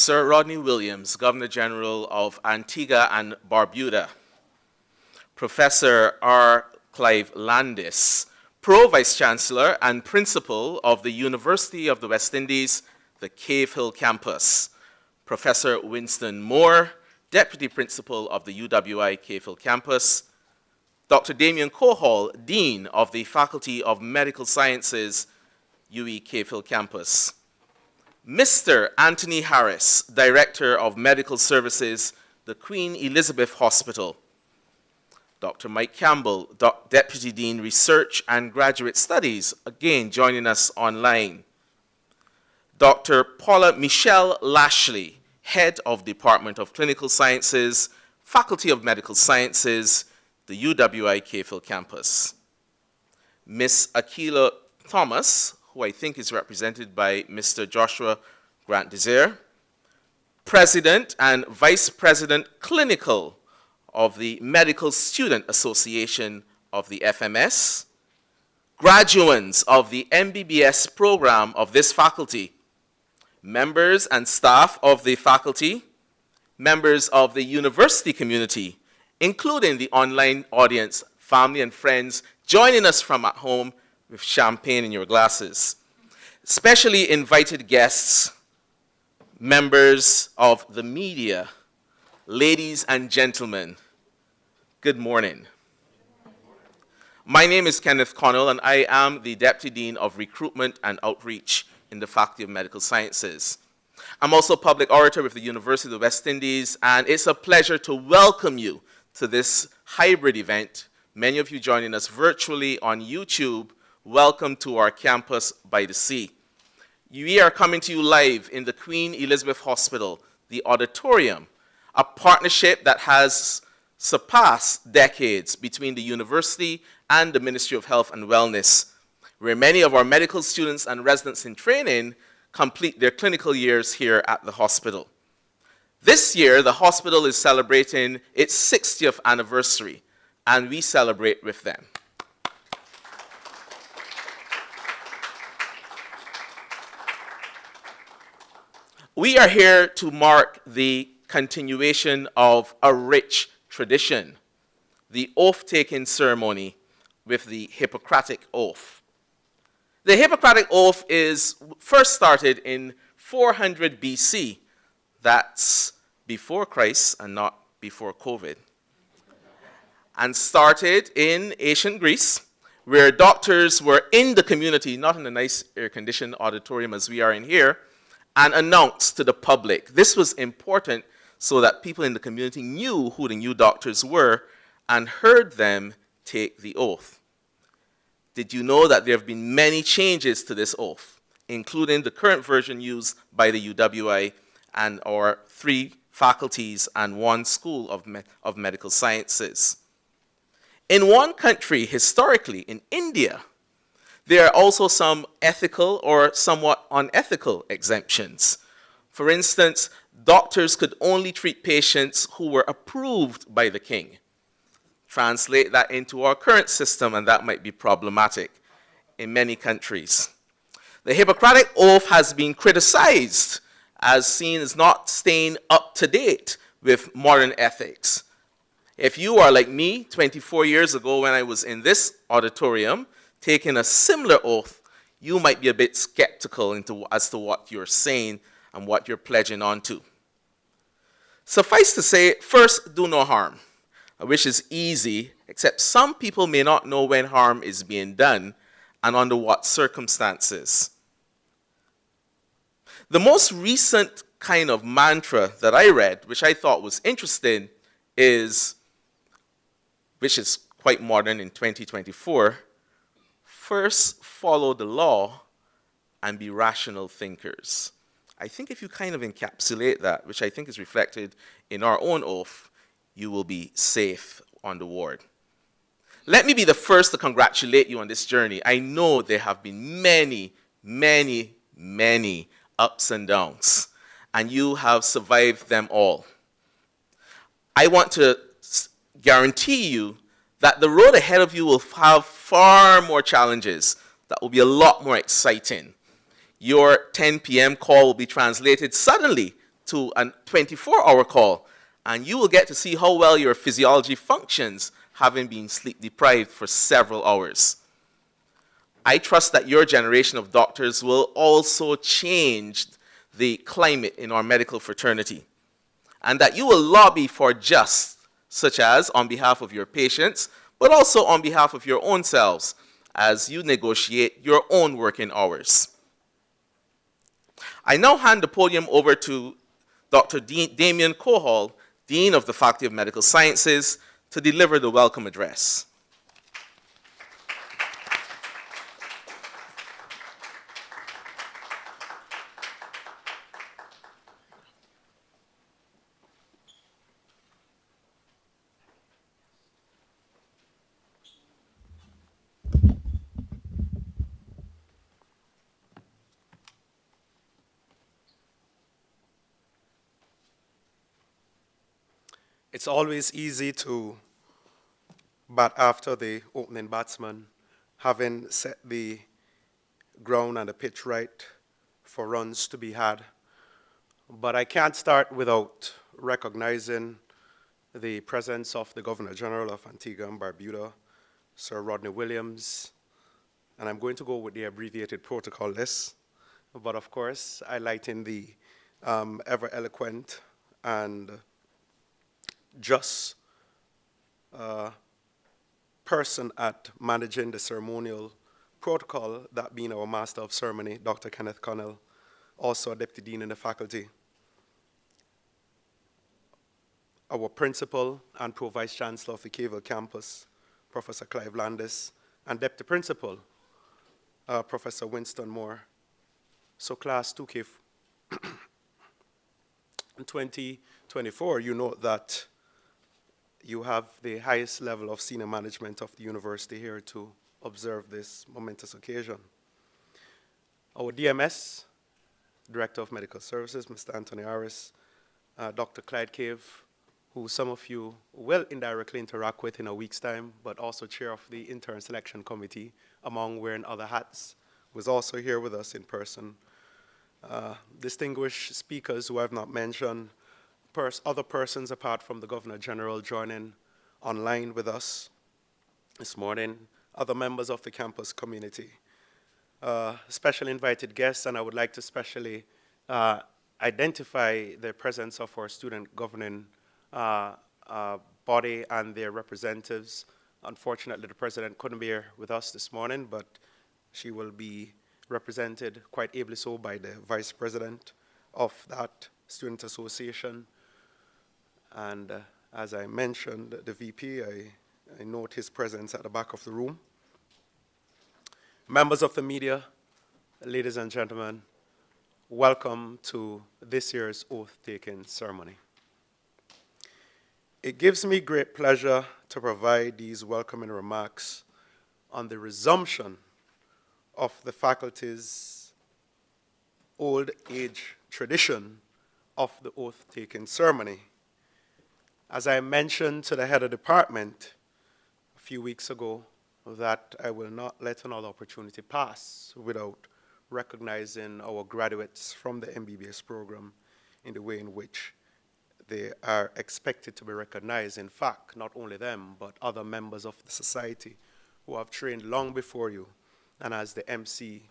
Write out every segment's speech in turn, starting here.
Sir Rodney Williams, Governor General of Antigua and Barbuda, Professor R. Clive Landis, Pro Vice Chancellor and Principal of the University of the West Indies, the Cave Hill campus, Professor Winston Moore, Deputy Principal of the UWI Cave Hill campus, Dr. Damien Cohall, Dean of the Faculty of Medical Sciences, UE Cave Hill campus, Mr. Anthony Harris, Director of Medical Services, the Queen Elizabeth Hospital, Dr. Mike Campbell, Deputy Dean Research and Graduate Studies, again joining us online, Dr. Paula Michelle Lashley, Head of Department of Clinical Sciences, Faculty of Medical Sciences, the UWI Cave Hill campus, Ms. Akila Thomas, who I think is represented by Mr. Joshua Grant-Desir, President and Vice President Clinical of the Medical Student Association of the FMS, graduates of the MBBS program of this faculty, members and staff of the faculty, members of the university community, including the online audience, family and friends joining us from at home with champagne in your glasses. Specially invited guests, members of the media, ladies and gentlemen, good morning. My name is Kenneth Connell, and I am the Deputy Dean of Recruitment and Outreach in the Faculty of Medical Sciences. I'm also a public orator with the University of the West Indies, and it's a pleasure to welcome you to this hybrid event. Many of you joining us virtually on YouTube. Welcome to our campus by the sea. We are coming to you live in the Queen Elizabeth Hospital, the auditorium, a partnership that has surpassed decades between the university and the Ministry of Health and Wellness, where many of our medical students and residents in training complete their clinical years here at the hospital. This year, the hospital is celebrating its 60th anniversary, and we celebrate with them. We are here to mark the continuation of a rich tradition, the oath-taking ceremony with the Hippocratic Oath. The Hippocratic Oath is first started in 400 BC. That's before Christ and not before COVID. And started in ancient Greece, where doctors were in the community, not in a nice air-conditioned auditorium as we are in here, and announced to the public. This was important so that people in the community knew who the new doctors were and heard them take the oath. Did you know that there have been many changes to this oath, including the current version used by the UWI and our 3 faculties and 1 school of medical sciences? In one country, historically, in India, there are also some ethical or somewhat unethical exemptions. For instance, doctors could only treat patients who were approved by the king. Translate that into our current system, and that might be problematic in many countries. The Hippocratic Oath has been criticized as seen as not staying up to date with modern ethics. If you are like me, 24 years ago when I was in this auditorium, taking a similar oath, you might be a bit skeptical as to what you're saying and what you're pledging onto. Suffice to say, first, do no harm, which is easy, except some people may not know when harm is being done and under what circumstances. The most recent kind of mantra that I read, which I thought was interesting, which is quite modern in 2024, first follow the law and be rational thinkers. I think if you kind of encapsulate that, which I think is reflected in our own oath, you will be safe on the ward. Let me be the first to congratulate you on this journey. I know there have been many, many, many ups and downs, and you have survived them all. I want to guarantee you that the road ahead of you will have far more challenges that will be a lot more exciting. Your 10 p.m. call will be translated suddenly to a 24-hour call, and you will get to see how well your physiology functions having been sleep deprived for several hours. I trust that your generation of doctors will also change the climate in our medical fraternity, and that you will lobby for just, such as on behalf of your patients, but also on behalf of your own selves as you negotiate your own working hours. I now hand the podium over to Dr. Damien Cohall, Dean of the Faculty of Medical Sciences, to deliver the welcome address. It's always easy to bat after the opening batsman, having set the ground and the pitch right for runs to be had. But I can't start without recognizing the presence of the Governor General of Antigua and Barbuda, Sir Rodney Williams, and I'm going to go with the abbreviated protocol list. But of course, I lighten the ever eloquent and just person at managing the ceremonial protocol, that being our Master of Ceremony, Dr. Kenneth Connell, also a Deputy Dean in the faculty. Our Principal and Pro-Vice Chancellor of the Cavell campus, Professor Clive Landis, and Deputy Principal, Professor Winston Moore. So class 2K in 2024, you know that you have the highest level of senior management of the university here to observe this momentous occasion. Our DMS, Director of Medical Services, Mr. Anthony Harris, Dr. Clyde Cave, who some of you will indirectly interact with in a week's time, but also chair of the intern selection committee, among wearing other hats, was also here with us in person. Distinguished speakers who I have not mentioned, other persons apart from the Governor General joining online with us this morning, other members of the campus community, special invited guests, and I would like to specially identify the presence of our student governing body and their representatives. Unfortunately, the president couldn't be here with us this morning, but she will be represented quite ably so by the vice president of that student association. And as I mentioned, the VP, I note his presence at the back of the room. Members of the media, ladies and gentlemen, welcome to this year's oath-taking ceremony. It gives me great pleasure to provide these welcoming remarks on the resumption of the faculty's old age tradition of the oath-taking ceremony. As I mentioned to the head of department a few weeks ago, that I will not let another opportunity pass without recognizing our graduates from the MBBS program in the way in which they are expected to be recognized. In fact, not only them, but other members of the society who have trained long before you. And as the MC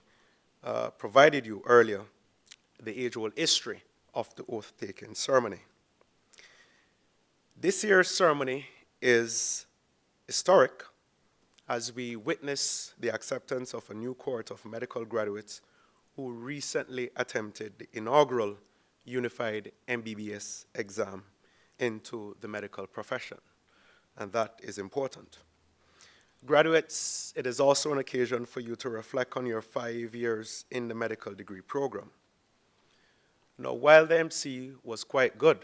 provided you earlier, the age-old history of the oath-taking ceremony. This year's ceremony is historic as we witness the acceptance of a new cohort of medical graduates who recently attempted the inaugural unified MBBS exam into the medical profession, and that is important. Graduates, it is also an occasion for you to reflect on your 5 years in the medical degree program. Now, while the MC was quite good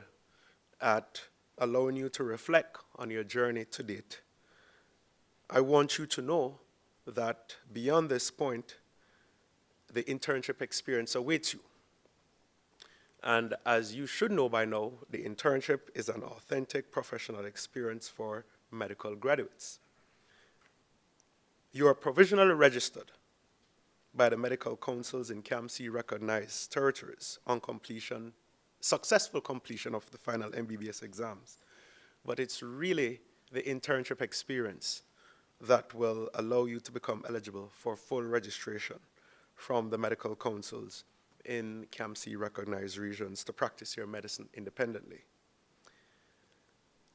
at allowing you to reflect on your journey to date, I want you to know that beyond this point, the internship experience awaits you. And as you should know by now, the internship is an authentic professional experience for medical graduates. You are provisionally registered by the medical councils in CAMC recognized territories on completion successful completion of the final MBBS exams. But it's really the internship experience that will allow you to become eligible for full registration from the medical councils in CAMC recognized regions to practice your medicine independently.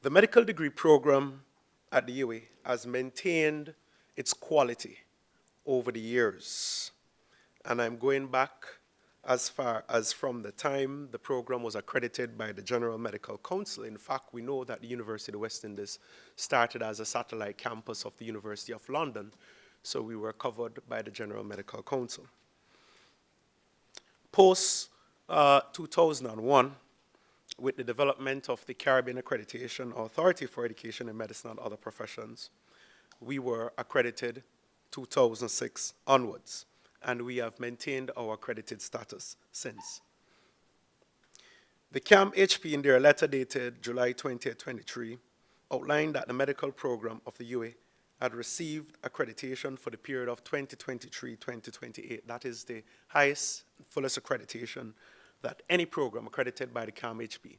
The medical degree program at the UWI has maintained its quality over the years. And I'm going back as far as from the time the program was accredited by the General Medical Council. In fact, we know that the University of the West Indies started as a satellite campus of the University of London, so we were covered by the General Medical Council. Post 2001, with the development of the Caribbean Accreditation Authority for Education in Medicine and Other Professions, we were accredited 2006 onwards, and we have maintained our accredited status since. The CAM-HP, in their letter dated July 20, 23, outlined that the medical program of the UWI had received accreditation for the period of 2023-2028. That is the highest, fullest accreditation that any program accredited by the CAM-HP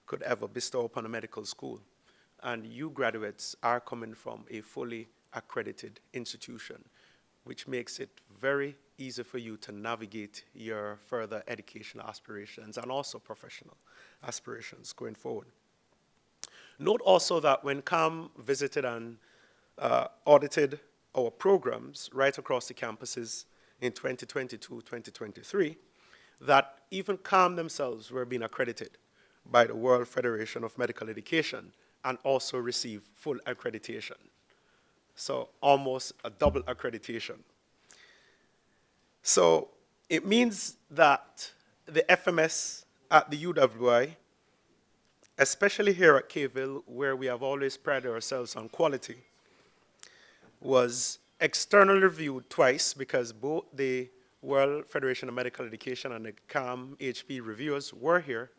could ever bestow upon a medical school. And you graduates are coming from a fully accredited institution, which makes it very easy for you to navigate your further educational aspirations and also professional aspirations going forward. Note also that when CAM visited and audited our programs right across the campuses in 2022-2023, that even CAM themselves were being accredited by the World Federation of Medical Education and also received full accreditation. So almost a double accreditation. So it means that the FMS at the UWI, especially here at K-Ville, where we have always prided ourselves on quality, was externally reviewed twice because both the World Federation of Medical Education and the CAM-HP reviewers were here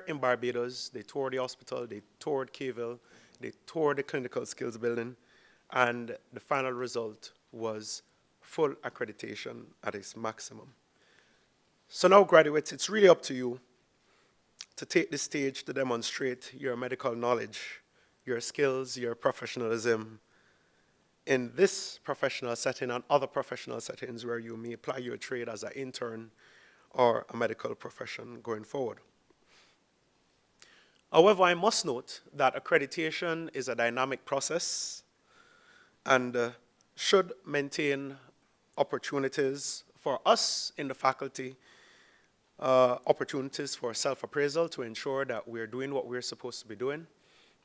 in Barbados. They toured the hospital, they toured K-Ville, they toured the clinical skills building, and the final result was full accreditation at its maximum. So now, graduates, it's really up to you to take the stage to demonstrate your medical knowledge, your skills, your professionalism in this professional setting and other professional settings where you may apply your trade as an intern or a medical profession going forward. However, I must note that accreditation is a dynamic process and should maintain opportunities for us in the faculty, opportunities for self-appraisal to ensure that we're doing what we're supposed to be doing.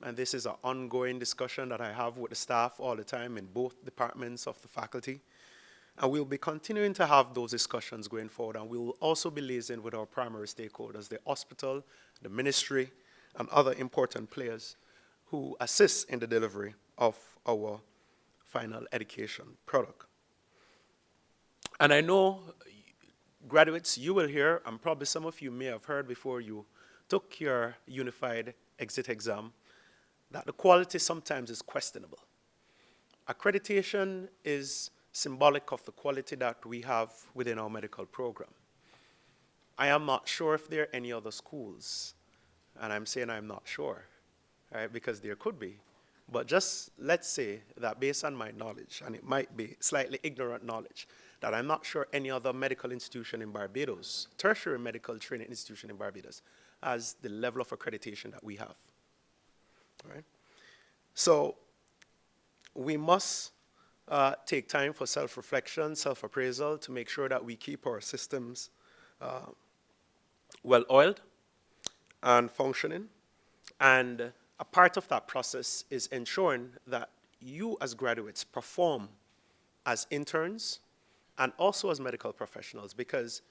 And this is an ongoing discussion that I have with the staff all the time in both departments of the faculty. And we'll be continuing to have those discussions going forward, and we'll also be liaising with our primary stakeholders, the hospital, the ministry, and other important players who assist in the delivery of our final education product. And I know, graduates, you will hear, and probably some of you may have heard before you took your unified exit exam, that the quality sometimes is questionable. Accreditation is symbolic of the quality that we have within our medical program. I am not sure if there are any other schools, and I'm saying I'm not sure, right, because there could be. But just let's say that based on my knowledge, and it might be slightly ignorant knowledge, that I'm not sure any other medical institution in Barbados, tertiary medical training institution in Barbados, has the level of accreditation that we have. All right? So we must take time for self-reflection, self-appraisal to make sure that we keep our systems well-oiled and functioning. And a part of that process is ensuring that you as graduates perform as interns and also as medical professionals, because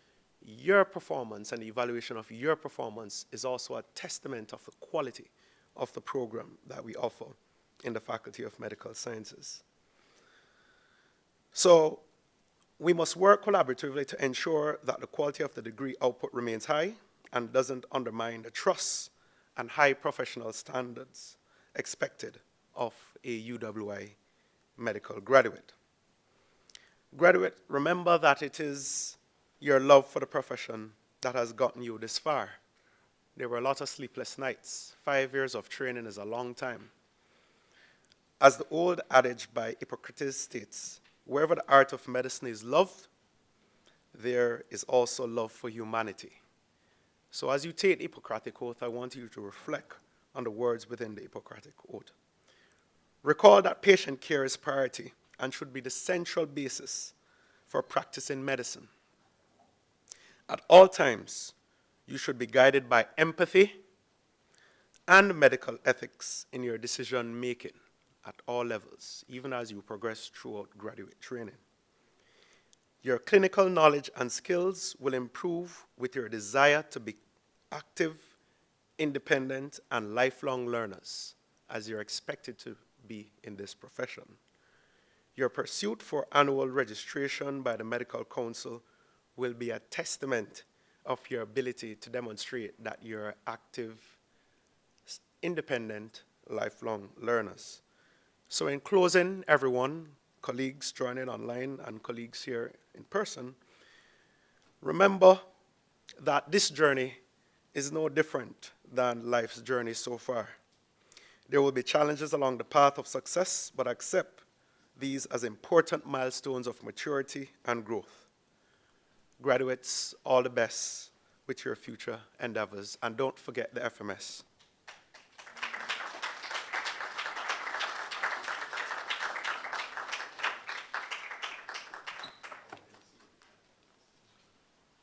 your performance and the evaluation of your performance is also a testament of the quality of the program that we offer in the Faculty of Medical Sciences. So we must work collaboratively to ensure that the quality of the degree output remains high and doesn't undermine the trust and high professional standards expected of a UWI medical graduate. Graduate, remember that it is your love for the profession that has gotten you this far, There were a lot of sleepless nights. 5 years of training is a long time. As the old adage by Hippocrates states, wherever the art of medicine is loved, there is also love for humanity. So as you take the Hippocratic Oath, I want you to reflect on the words within the Hippocratic Oath. Recall that patient care is priority and should be the central basis for practicing medicine. At all times, you should be guided by empathy and medical ethics in your decision making at all levels, even as you progress throughout graduate training. Your clinical knowledge and skills will improve with your desire to be active, independent, and lifelong learners, as you're expected to be in this profession. Your pursuit for annual registration by the Medical Council will be a testament of your ability to demonstrate that you're active, independent, lifelong learners. So in closing, everyone, colleagues joining online and colleagues here in person, remember that this journey is no different than life's journey so far. There will be challenges along the path of success, but accept these as important milestones of maturity and growth. Graduates, all the best with your future endeavors, and don't forget the FMS.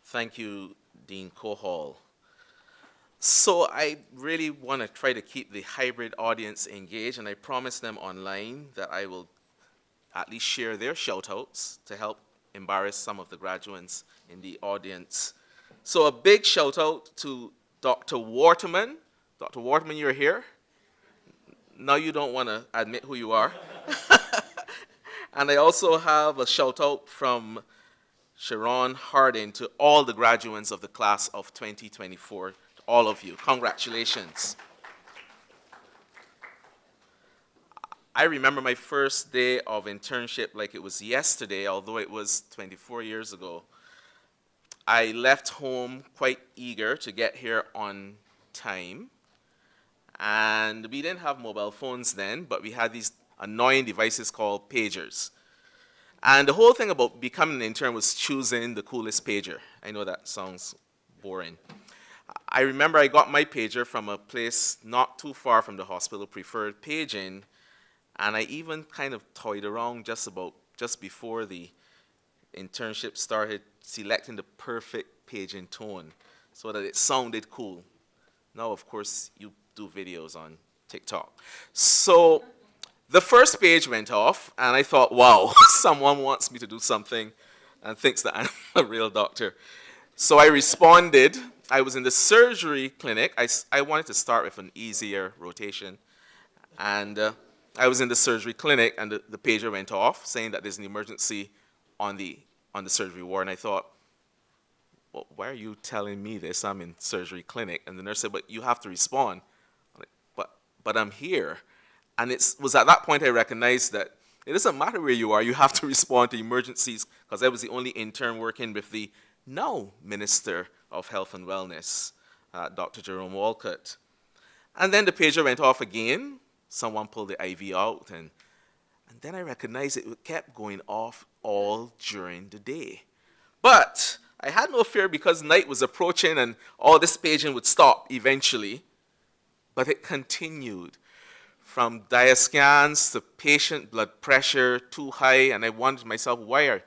Thank you, Dean Cohall. So I really want to try to keep the hybrid audience engaged, and I promised them online that I will at least share their shout-outs to help embarrass some of the graduates in the audience. So a big shout-out to Dr. Waterman. Dr. Waterman, you're here. Now you don't want to admit who you are. And I also have a shout-out from Sharon Harding to all the graduates of the class of 2024, to all of you. Congratulations. I remember my first day of internship like it was yesterday, although it was 24 years ago. I left home quite eager to get here on time. And we didn't have mobile phones then, but we had these annoying devices called pagers. And the whole thing about becoming an intern was choosing the coolest pager. I know that sounds boring. I remember I got my pager from a place not too far from the hospital, Preferred Paging, and I even kind of toyed around just before the internship started, selecting the perfect paging tone so that it sounded cool. Now, of course, you do videos on TikTok. So the first page went off, and I thought, wow, someone wants me to do something and thinks that I'm a real doctor. So I responded. I was in the surgery clinic. I wanted to start with an easier rotation. And I was in the surgery clinic, and the pager went off, saying that there's an emergency on the surgery ward. And I thought, well, why are you telling me this? I'm in surgery clinic. And the nurse said, but you have to respond. I'm like, but I'm here. And it was at that point I recognized that it doesn't matter where you are, you have to respond to emergencies, because I was the only intern working with the now Minister of Health and Wellness, Dr. Jerome Walcott. And then the pager went off again. Someone pulled the IV out, and then I recognized it kept going off all during the day. But I had no fear because night was approaching and all this paging would stop eventually. But it continued. From diascans to patient blood pressure too high, and I wondered myself, I'm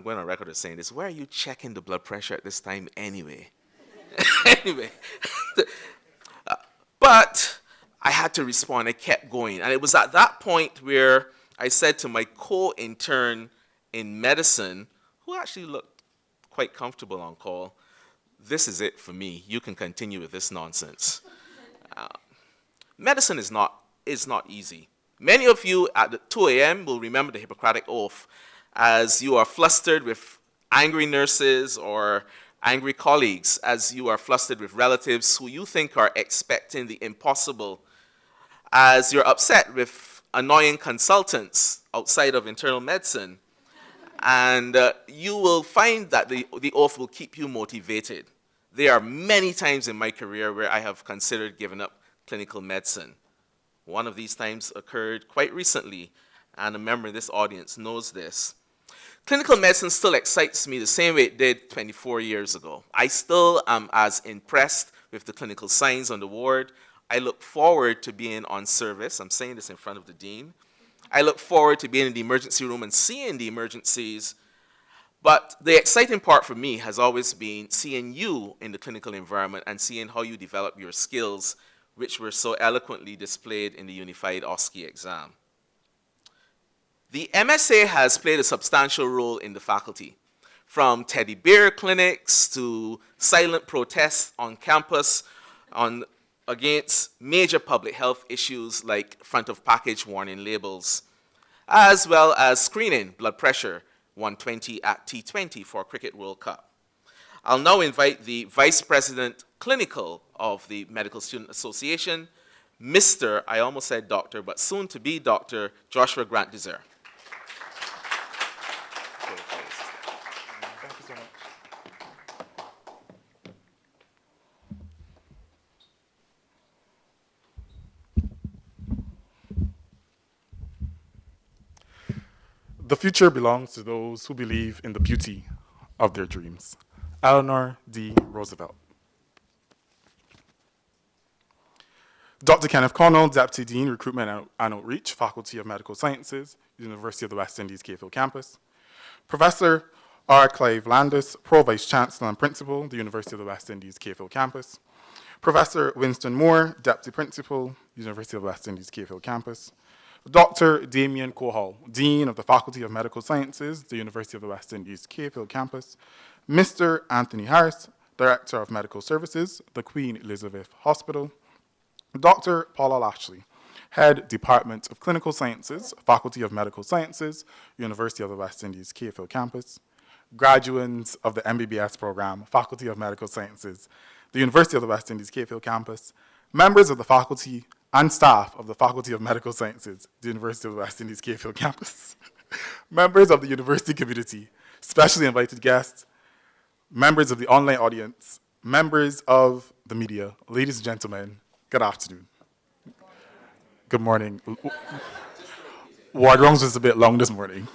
going on record as saying this, why are you checking the blood pressure at this time anyway? Anyway, but I had to respond. I kept going, and it was at that point where I said to my co-intern in medicine, who actually looked quite comfortable on call, this is it for me. You can continue with this nonsense. Medicine is not easy. Many of you at 2 a.m. will remember the Hippocratic Oath as you are flustered with angry nurses or angry colleagues, as you are flustered with relatives who you think are expecting the impossible, as you're upset with annoying consultants outside of internal medicine. And you will find that the oath will keep you motivated. There are many times in my career where I have considered giving up clinical medicine. One of these times occurred quite recently, and a member of this audience knows this. Clinical medicine still excites me the same way it did 24 years ago. I still am as impressed with the clinical science on the ward. I look forward to being on service. I'm saying this in front of the dean. I look forward to being in the emergency room and seeing the emergencies. But the exciting part for me has always been seeing you in the clinical environment and seeing how you develop your skills, which were so eloquently displayed in the Unified OSCE exam. The MSA has played a substantial role in the faculty, from teddy bear clinics to silent protests on campus against major public health issues like front of package warning labels, as well as screening blood pressure 120 at T20 for Cricket World Cup. I'll now invite the Vice President Clinical of the Medical Student Association, Mr., I almost said doctor, but soon to be Dr. Joshua Grant Desir. Thank you so much. The future belongs to those who believe in the beauty of their dreams. Eleanor D. Roosevelt. Dr. Kenneth Connell, Deputy Dean, Recruitment and Outreach, Faculty of Medical Sciences, University of the West Indies, Cayfield Campus. Professor R. Clive Landis, Pro Vice Chancellor and Principal, the University of the West Indies, Cayfield Campus. Professor Winston Moore, Deputy Principal, University of the West Indies, Cayfield Campus. Dr. Damien Cohall, Dean of the Faculty of Medical Sciences, the University of the West Indies, Cayfield Campus. Mr. Anthony Harris, Director of Medical Services, the Queen Elizabeth Hospital. Dr. Paula Lashley, Head Department of Clinical Sciences, Faculty of Medical Sciences, University of the West Indies, Cayfield Campus. Graduates of the MBBS program, Faculty of Medical Sciences, the University of the West Indies, Cayfield Campus. Members of the faculty and staff of the Faculty of Medical Sciences, the University of the West Indies, Cayfield Campus. Members of the university community, specially invited guests, members of the online audience, members of the media, ladies and gentlemen, good afternoon. Good morning. Ward rounds was a bit long this morning.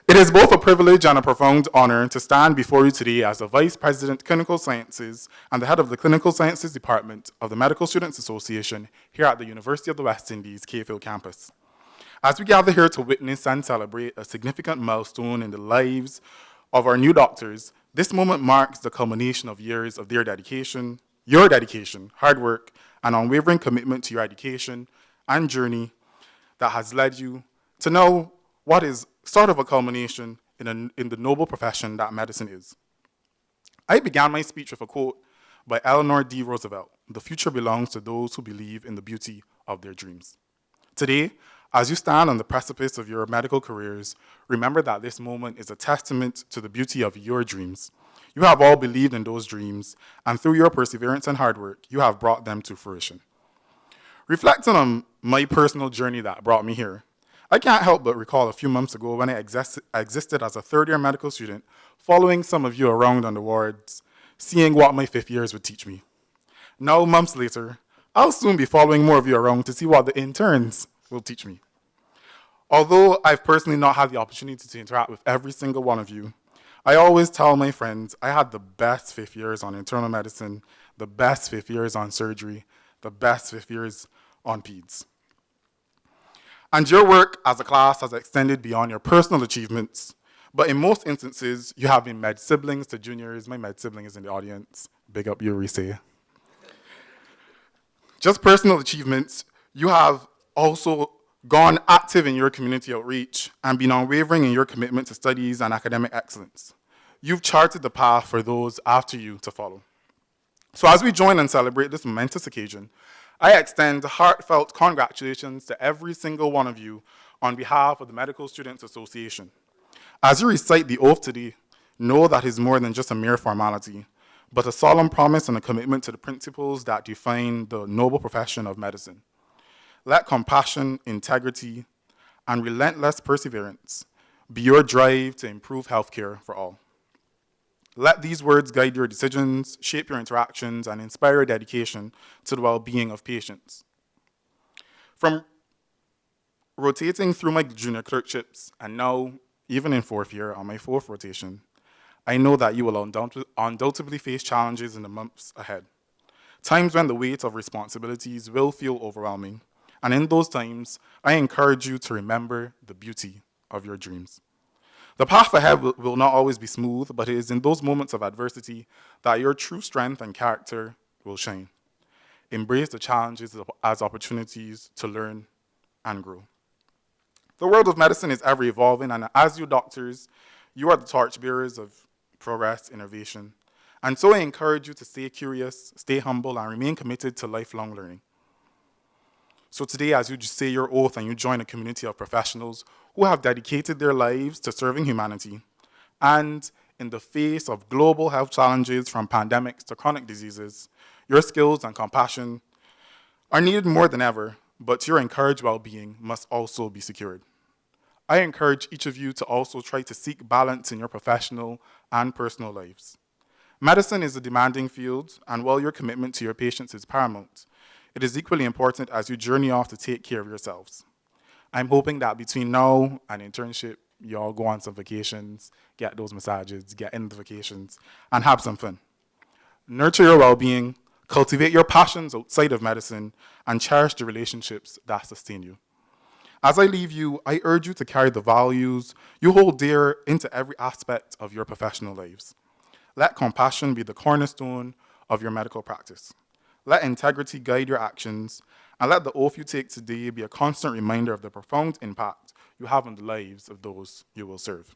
It is both a privilege and a profound honor to stand before you today as the Vice President, Clinical Sciences, and the head of the Clinical Sciences Department of the Medical Students Association here at the University of the West Indies, Cayfield Campus. As we gather here to witness and celebrate a significant milestone in the lives of our new doctors, this moment marks the culmination of years of their dedication, your dedication, hard work, and unwavering commitment to your education and journey that has led you to know what is sort of a culmination in the noble profession that medicine is. I began my speech with a quote by Eleanor D. Roosevelt: "The future belongs to those who believe in the beauty of their dreams." Today, as you stand on the precipice of your medical careers, remember that this moment is a testament to the beauty of your dreams. You have all believed in those dreams, and through your perseverance and hard work, you have brought them to fruition. Reflecting on my personal journey that brought me here, I can't help but recall a few months ago when I existed as a third-year medical student, following some of you around on the wards, seeing what my 5th years would teach me. Now, months later, I'll soon be following more of you around to see what the interns will teach me. Although I've personally not had the opportunity to interact with every single one of you, I always tell my friends I had the best 5th years on internal medicine, the best 5th years on surgery, the best 5th years on peds. And your work as a class has extended beyond your personal achievements, but in most instances, you have been med siblings to juniors. My med sibling is in the audience. Big up you, Reese. Just personal achievements, you have also gone active in your community outreach and been unwavering in your commitment to studies and academic excellence. You've charted the path for those after you to follow. So as we join and celebrate this momentous occasion, I extend heartfelt congratulations to every single one of you on behalf of the Medical Students Association. As you recite the oath today, know that it is more than just a mere formality, but a solemn promise and a commitment to the principles that define the noble profession of medicine. Let compassion, integrity, and relentless perseverance be your drive to improve healthcare for all. Let these words guide your decisions, shape your interactions, and inspire your dedication to the well-being of patients. From rotating through my junior clerkships, and now, even in fourth year, on my fourth rotation, I know that you will undoubtedly face challenges in the months ahead. Times when the weight of responsibilities will feel overwhelming. And in those times, I encourage you to remember the beauty of your dreams. The path ahead will not always be smooth, but it is in those moments of adversity that your true strength and character will shine. Embrace the challenges as opportunities to learn and grow. The world of medicine is ever evolving, and as you doctors, you are the torchbearers of progress, innovation. And so I encourage you to stay curious, stay humble, and remain committed to lifelong learning. So today, as you say your oath and you join a community of professionals who have dedicated their lives to serving humanity, and in the face of global health challenges from pandemics to chronic diseases, your skills and compassion are needed more than ever, but your encouraged well-being must also be secured. I encourage each of you to also try to seek balance in your professional and personal lives. Medicine is a demanding field, and while your commitment to your patients is paramount, it is equally important as you journey off to take care of yourselves. I'm hoping that between now and internship, you all go on some vacations, get those massages, get in the vacations, and have some fun. Nurture your well-being, cultivate your passions outside of medicine, and cherish the relationships that sustain you. As I leave you, I urge you to carry the values you hold dear into every aspect of your professional lives. Let compassion be the cornerstone of your medical practice. Let integrity guide your actions, and let the oath you take today be a constant reminder of the profound impact you have on the lives of those you will serve.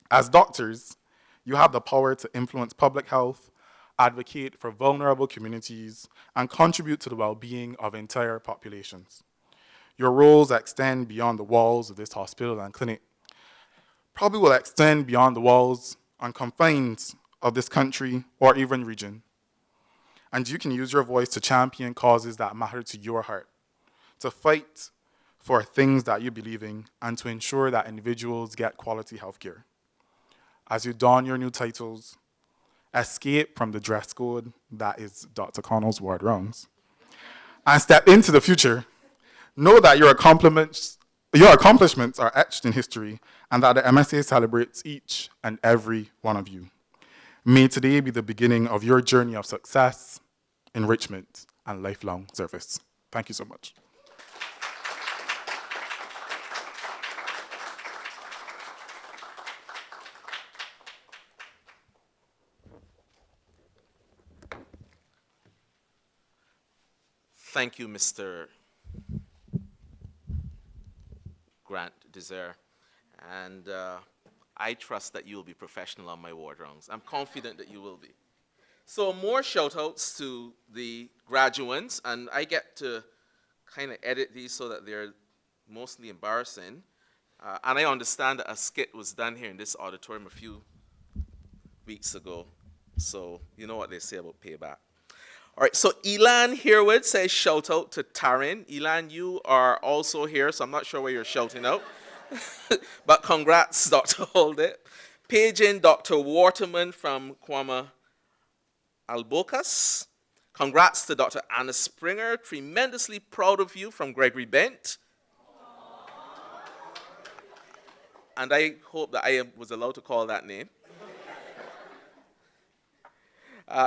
As doctors, you have the power to influence public health, advocate for vulnerable communities, and contribute to the well-being of entire populations. Your roles extend beyond the walls of this hospital and clinic, probably will extend beyond the walls and confines of this country or even region. And you can use your voice to champion causes that matter to your heart, to fight for things that you believe in, and to ensure that individuals get quality healthcare. As you don your new titles, escape from the dress code that is Dr. Connell's ward rounds, and step into the future, know that your accomplishments are etched in history, and that the MSA celebrates each and every one of you. May today be the beginning of your journey of success, enrichment, and lifelong service. Thank you so much. Thank you, Mr. Grant Desire. And I trust that you will be professional on my ward rounds. I'm confident that you will be. So more shout outs to the graduates, and I get to kind of edit these so that they're mostly embarrassing. And I understand that a skit was done here in this auditorium a few weeks ago. So you know what they say about payback. All right, so Elan Herwood says shout out to Taryn. Elan, you are also here, so I'm not sure where you're shouting out. But congrats, Dr. Holdit. Paging Dr. Waterman from Kwame Albocas. Congrats to Dr. Anna Springer. Tremendously proud of you from Gregory Bent. And I hope that I was allowed to call that name.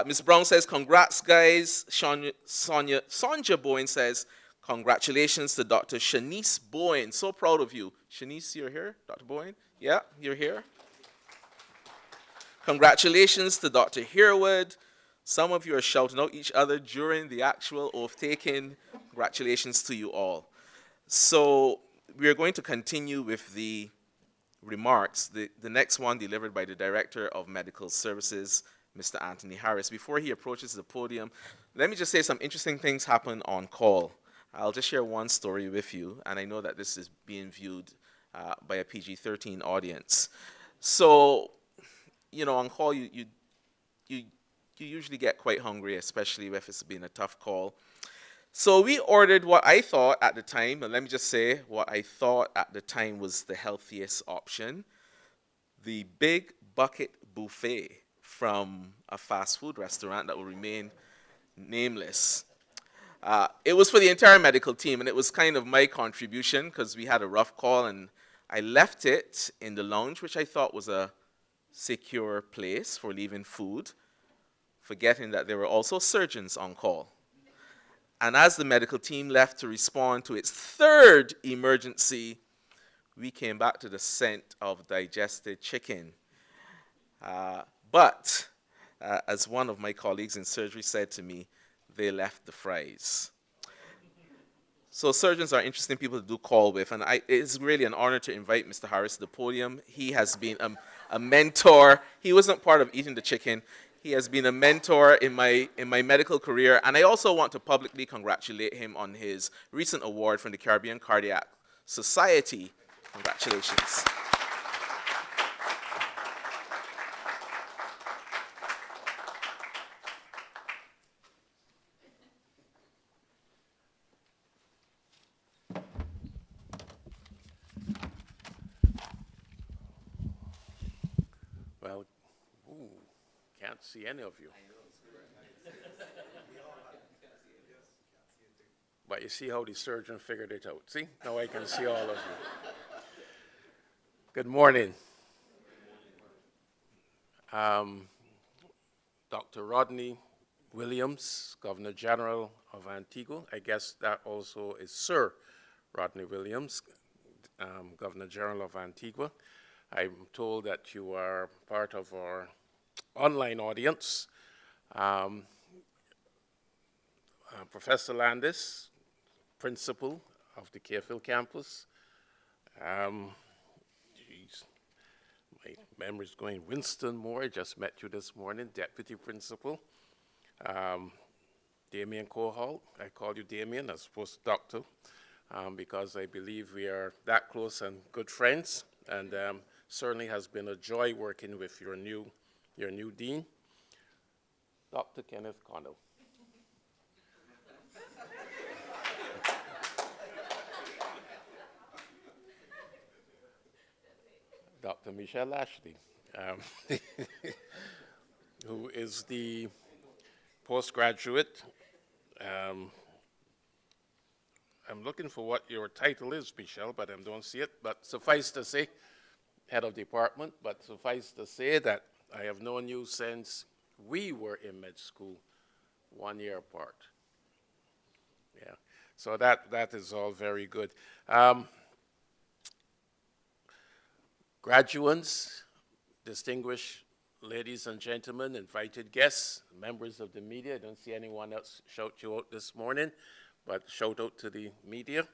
Ms. Brown says, congrats, guys. Sonja Bowen says, congratulations to Dr. Shanice Bowen. So proud of you. Shanice, you're here? Dr. Bowen? Yeah, you're here. Congratulations to Dr. Herwood. Some of you are shouting out each other during the actual oath-taking. Congratulations to you all. So we're going to continue with the remarks. The next one delivered by the Director of Medical Services, Mr. Anthony Harris. Before he approaches the podium, let me just say some interesting things happen on call. I'll just share one story with you, and I know that this is being viewed by a PG-13 audience. So, you know, on call, you usually get quite hungry, especially if it's been a tough call. So we ordered what I thought at the time, and let me just say what I thought at the time was the healthiest option, the Big Bucket Buffet. from a fast food restaurant that will remain nameless. It was for the entire medical team, and it was kind of my contribution because we had a rough call, and I left it in the lounge, which I thought was a secure place for leaving food, forgetting that there were also surgeons on call. And as the medical team left to respond to its third emergency, we came back to the scent of digested chicken. But as one of my colleagues in surgery said to me, they left the fries. So surgeons are interesting people to do call with, and it's really an honor to invite Mr. Harris to the podium. He has been a mentor. He wasn't part of eating the chicken. He has been a mentor in my medical career, and I also want to publicly congratulate him on his recent award from the Caribbean Cardiac Society. Congratulations. Well, can't see any of you. But you see how the surgeon figured it out. See, now I can see all of you. Good morning. Dr. Rodney Williams, Governor General of Antigua. I guess that also is Sir Rodney Williams, Governor General of Antigua. I'm told that you are part of our online audience. Professor Landis, principal of the Clearfield campus. Geez, my memory's going. Winston Moore, I just met you this morning, deputy principal. Damien Cohalt, I call you Damien as opposed to doctor, because I believe we are that close and good friends, and certainly has been a joy working with your new dean, Dr. Kenneth Connell. Dr. Michelle Ashley, who is the postgraduate. I'm looking for what your title is, Michelle, but I don't see it. But suffice to say, head of department, but suffice to say that I have known you since we were in med school 1 year apart. Yeah, so that is all very good. Graduates, distinguished ladies and gentlemen, invited guests, members of the media. I don't see anyone else shout you out this morning, but shout out to the media.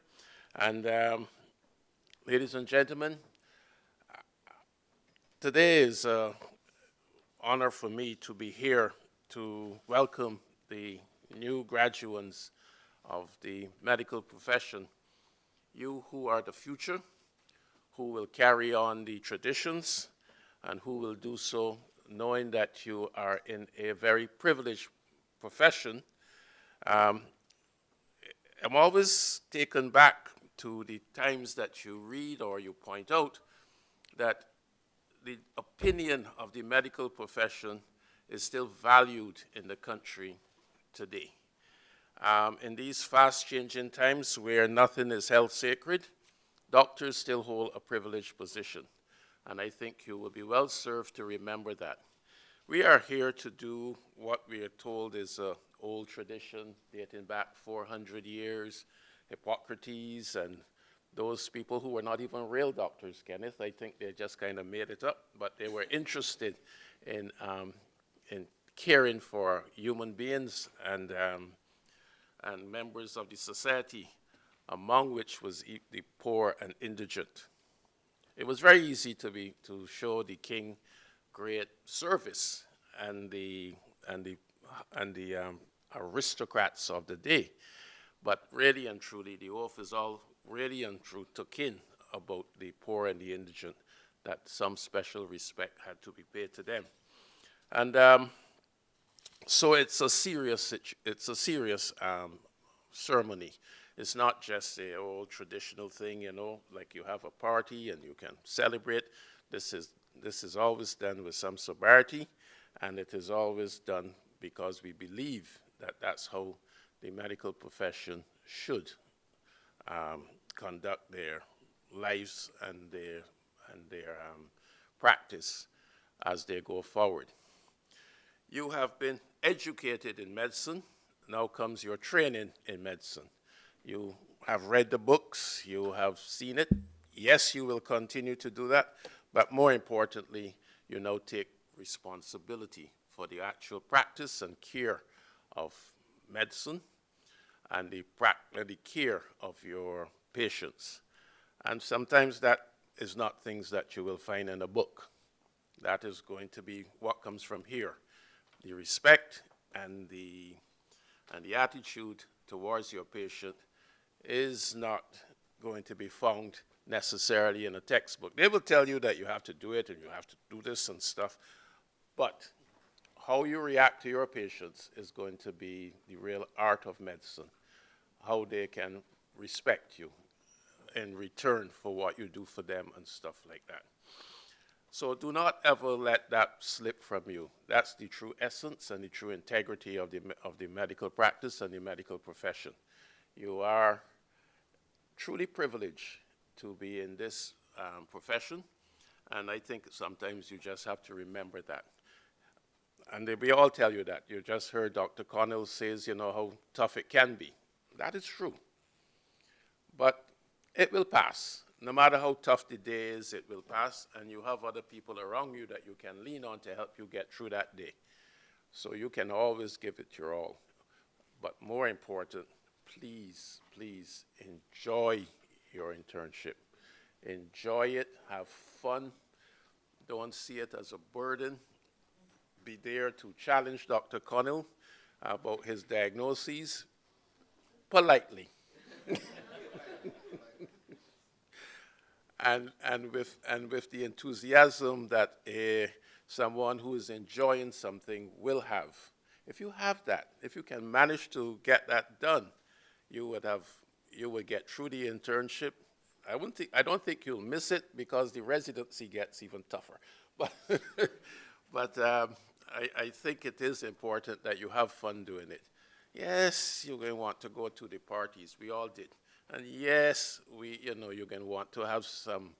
And ladies and gentlemen, today is an honor for me to be here to welcome the new graduates of the medical profession. You who are the future, who will carry on the traditions, and who will do so knowing that you are in a very privileged profession. I'm always taken back to the times that you read or you point out that the opinion of the medical profession is still valued in the country today. In these fast-changing times where nothing is held sacred, doctors still hold a privileged position, and I think you will be well served to remember that. We are here to do what we are told is an old tradition dating back 400 years. Hippocrates and those people who were not even real doctors, Kenneth, I think they just kind of made it up, but they were interested in caring for human beings and members of the society, among which was the poor and indigent. It was very easy to show the king great service and the aristocrats of the day, but really and truly, the oath is all really and true to kin about the poor and the indigent, that some special respect had to be paid to them. And so it's a serious ceremony. It's not just a old traditional thing, you know, like you have a party and you can celebrate. This is always done with some sobriety, And it is always done because we believe that that's how the medical profession should conduct their lives and their practice as they go forward. You have been educated in medicine. Now comes your training in medicine. You have read the books. You have seen it. Yes, you will continue to do that. But more importantly, you now take responsibility for the actual practice and care of medicine and the care of your patients. And sometimes that is not things that you will find in a book. That is going to be what comes from here. The respect and the attitude towards your patient is not going to be found necessarily in a textbook. They will tell you that you have to do it and you have to do this and stuff, but how you react to your patients is going to be the real art of medicine, how they can respect you in return for what you do for them and stuff like that. So do not ever let that slip from you. That's the true essence and the true integrity of the medical practice and the medical profession. You are truly privileged to be in this profession, and I think sometimes you just have to remember that. And we all tell you that. You just heard Dr. Connell says, you know, how tough it can be. That is true. But it will pass. No matter how tough the day is, it will pass, and you have other people around you that you can lean on to help you get through that day. So you can always give it your all. But more important, please, please enjoy your internship. Enjoy it, have fun. Don't see it as a burden. Be there to challenge Dr. Connell about his diagnoses politely. and with the enthusiasm that someone who is enjoying something will have. If you have that, if you can manage to get that done, you would get through the internship. I don't think you'll miss it because the residency gets even tougher. But I think it is important that you have fun doing it. Yes, you're going to want to go to the parties. We all did. And yes, you're going to want to have some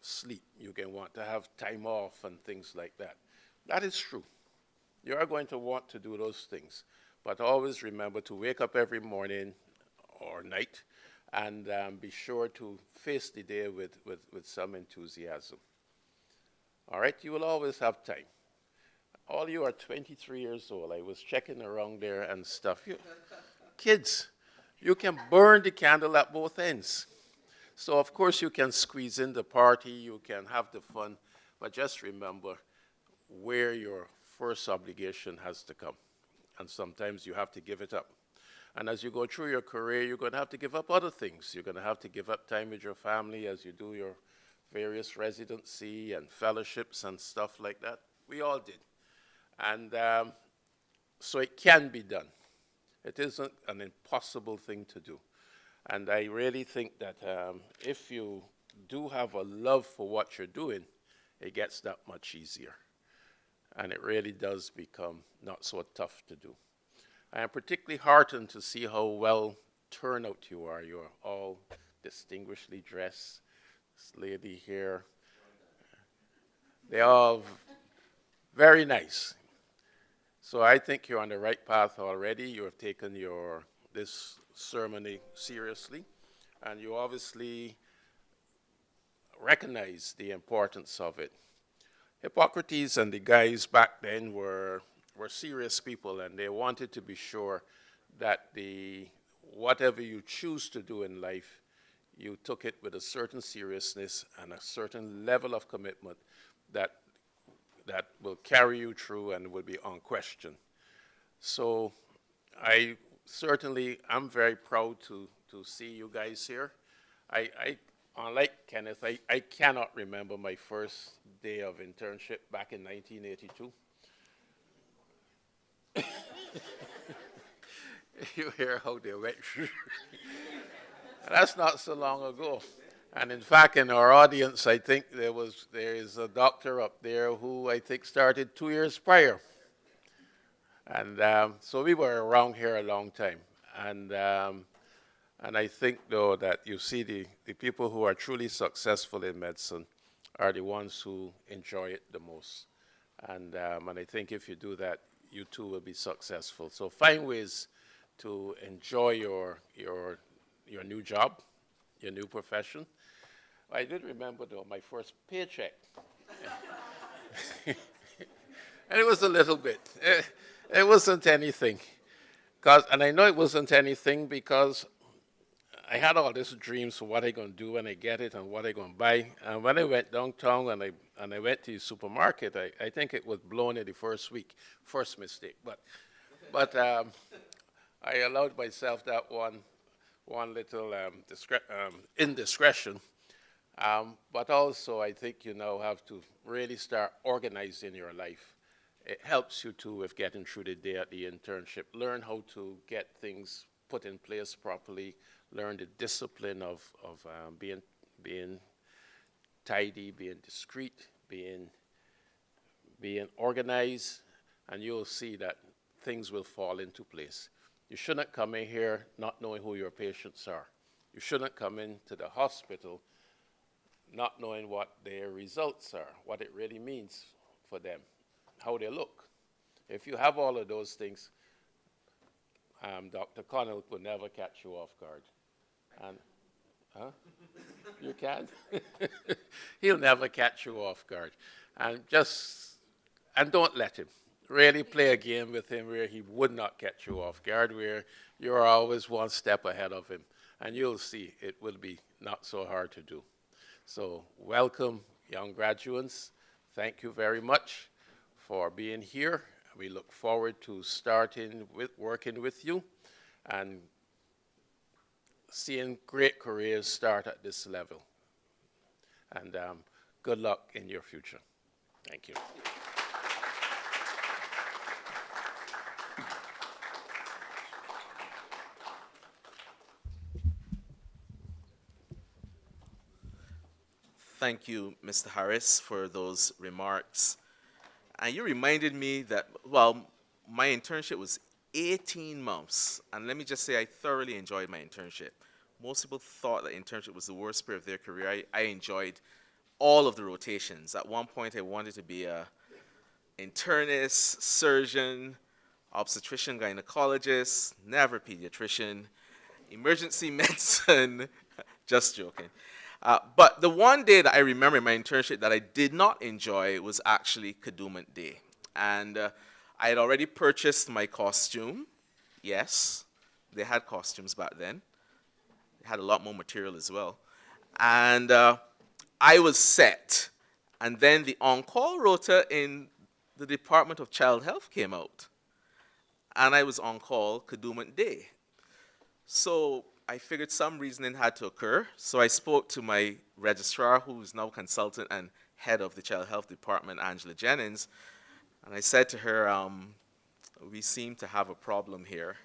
sleep. You're going to want to have time off and things like that. That is true. You are going to want to do those things. But always remember to wake up every morning or night and be sure to face the day with some enthusiasm. All right? You will always have time. All you are 23 years old. I was checking around there and stuff. Kids, you can burn the candle at both ends. So, of course, you can squeeze in the party, you can have the fun, but just remember where your first obligation has to come. And sometimes you have to give it up. And as you go through your career, you're going to have to give up other things. You're going to have to give up time with your family as you do your various residency and fellowships and stuff like that. We all did. And so it can be done. It isn't an impossible thing to do. And I really think that if you do have a love for what you're doing, it gets that much easier. And it really does become not so tough to do. I am particularly heartened to see how well turned out you are. You're all distinguishedly dressed. This lady here, they're all very nice. So I think you're on the right path already. You have taken this ceremony seriously, and you obviously recognize the importance of it. Hippocrates and the guys back then were serious people, and they wanted to be sure that whatever you choose to do in life, you took it with a certain seriousness and a certain level of commitment that will carry you through and will be unquestioned. So I certainly am very proud to see you guys here. Unlike Kenneth, I cannot remember my first day of internship back in 1982. You hear how they went through. That's not so long ago. And in fact, in our audience, I think there is a doctor up there who I think started 2 years prior. And so we were around here a long time. And I think, though, that you see the people who are truly successful in medicine are the ones who enjoy it the most. And I think if you do that, you too will be successful. So find ways to enjoy your new job, your new profession. I did remember, though, my first paycheck. And it was a little bit. It wasn't anything. And I know it wasn't anything because I had all these dreams for what I'm going to do when I get it and what I'm going to buy. And when I went downtown and I went to the supermarket, I think it was blown in the first week. First mistake. But I allowed myself that one little indiscretion. But also, I think you now have to really start organizing your life. It helps you too with getting through the day at the internship. Learn how to get things put in place properly. Learn the discipline of being tidy, being discreet, being organized, and you'll see that things will fall into place. You shouldn't come in here not knowing who your patients are. You shouldn't come into the hospital not knowing what their results are, what it really means for them, how they look. If you have all of those things, Dr. Connell will never catch you off guard. And, you can't? He'll never catch you off guard. And don't let him. Really play a game with him where he would not catch you off guard, where you're always one step ahead of him. And you'll see it will be not so hard to do. So welcome, young graduates. Thank you very much for being here. We look forward to working with you and seeing great careers start at this level. And good luck in your future. Thank you. Thank you, Mr. Harris, for those remarks. And you reminded me that, well, my internship was 18 months. And let me just say, I thoroughly enjoyed my internship. Most people thought that internship was the worst period of their career. I enjoyed all of the rotations. At one point, I wanted to be an internist, surgeon, obstetrician, gynecologist, never pediatrician, emergency medicine, just joking. But the one day that I remember in my internship that I did not enjoy was actually Kadooment Day. And I had already purchased my costume. Yes, they had costumes back then. They had a lot more material as well. And I was set. And then the on-call rota in the Department of Child Health came out. And I was on call Kadooment Day. So I figured some reasoning had to occur, so I spoke to my registrar, who is now consultant and head of the Child Health Department, Angela Jennings, and I said to her, we seem to have a problem here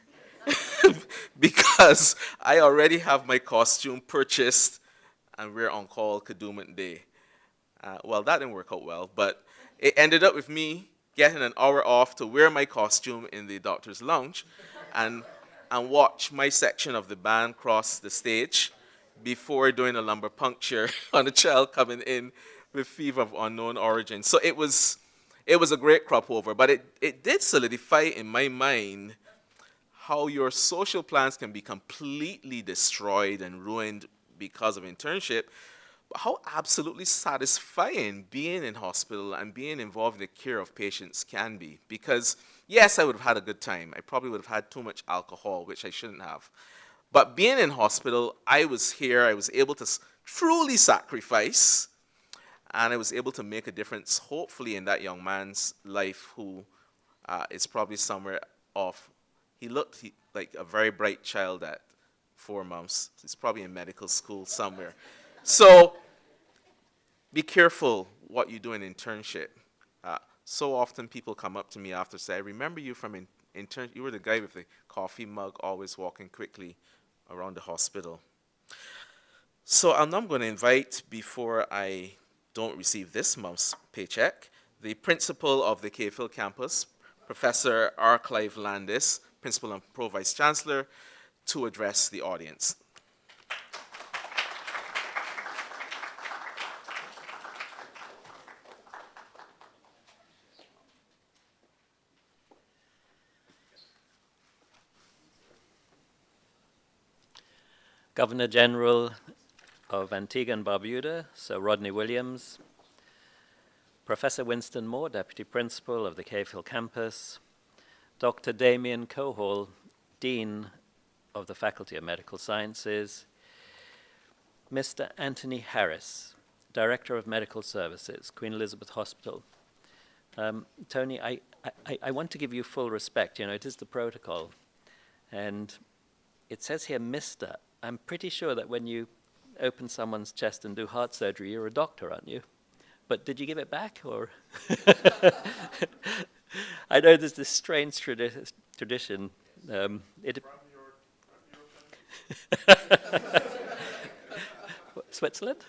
because I already have my costume purchased and we're on call Kadooment Day. Well, that didn't work out well, but it ended up with me getting an hour off to wear my costume in the doctor's lounge and watch my section of the band cross the stage before doing a lumbar puncture on a child coming in with fever of unknown origin. So it was a great crop over, but it did solidify in my mind how your social plans can be completely destroyed and ruined because of internship, but how absolutely satisfying being in hospital and being involved in the care of patients can be. Because yes, I would have had a good time. I probably would have had too much alcohol, which I shouldn't have. But being in hospital, I was here, I was able to truly sacrifice, and I was able to make a difference, hopefully, in that young man's life who is probably somewhere off. He looked like a very bright child at 4 months. He's probably in medical school somewhere. So be careful what you do in internship. So often people come up to me after say, I remember you from intern. You were the guy with the coffee mug always walking quickly around the hospital. So I'm now going to invite, before I don't receive this month's paycheck, the principal of the Cave Hill campus, Professor R. Clive Landis, Principal and Pro Vice Chancellor, to address the audience. Governor General of Antigua and Barbuda, Sir Rodney Williams, Professor Winston Moore, Deputy Principal of the Cave Hill campus, Dr. Damien Cohall, Dean of the Faculty of Medical Sciences, Mr. Anthony Harris, Director of Medical Services, Queen Elizabeth Hospital. Tony, I want to give you full respect. You know, it is the protocol. And it says here, Mr. I'm pretty sure that when you open someone's chest and do heart surgery, you're a doctor, aren't you? But did you give it back, or? I know there's this strange tradition. Switzerland?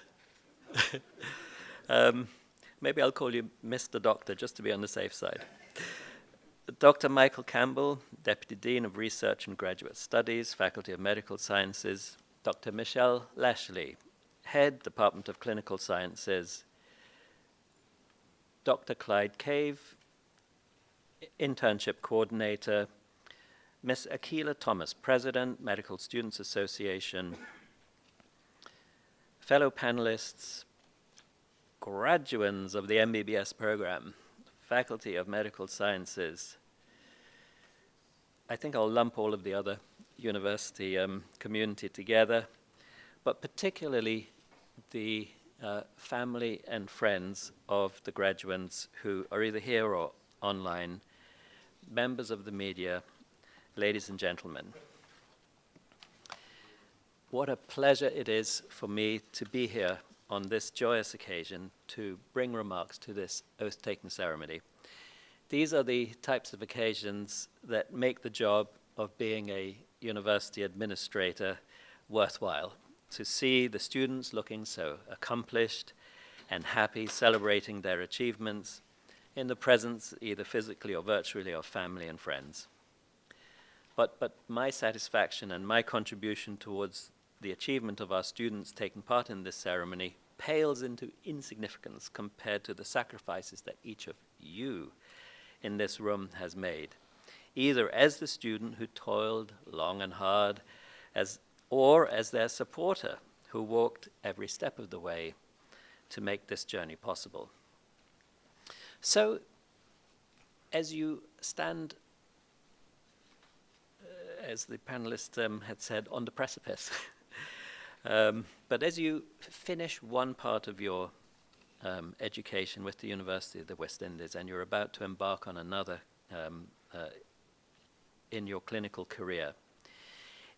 Maybe I'll call you Mr. Doctor, just to be on the safe side. Dr. Michael Campbell, Deputy Dean of Research and Graduate Studies, Faculty of Medical Sciences. Dr. Michelle Lashley, Head, Department of Clinical Sciences. Dr. Clyde Cave, Internship Coordinator. Ms. Akila Thomas, President, Medical Students Association. Fellow panelists, graduates of the MBBS program, Faculty of Medical Sciences. I think I'll lump all of the other university community together, but particularly the family and friends of the graduates who are either here or online, members of the media, ladies and gentlemen. What a pleasure it is for me to be here on this joyous occasion to bring remarks to this oath-taking ceremony. These are the types of occasions that make the job of being a university administrator worthwhile. To see the students looking so accomplished and happy, celebrating their achievements in the presence, either physically or virtually, of family and friends. But my satisfaction and my contribution towards the achievement of our students taking part in this ceremony pales into insignificance compared to the sacrifices that each of you in this room has made, either as the student who toiled long and hard, or as their supporter who walked every step of the way to make this journey possible. So, as you stand, as the panelist had said, on the precipice, but as you finish one part of your education with the University of the West Indies and you're about to embark on another in your clinical career,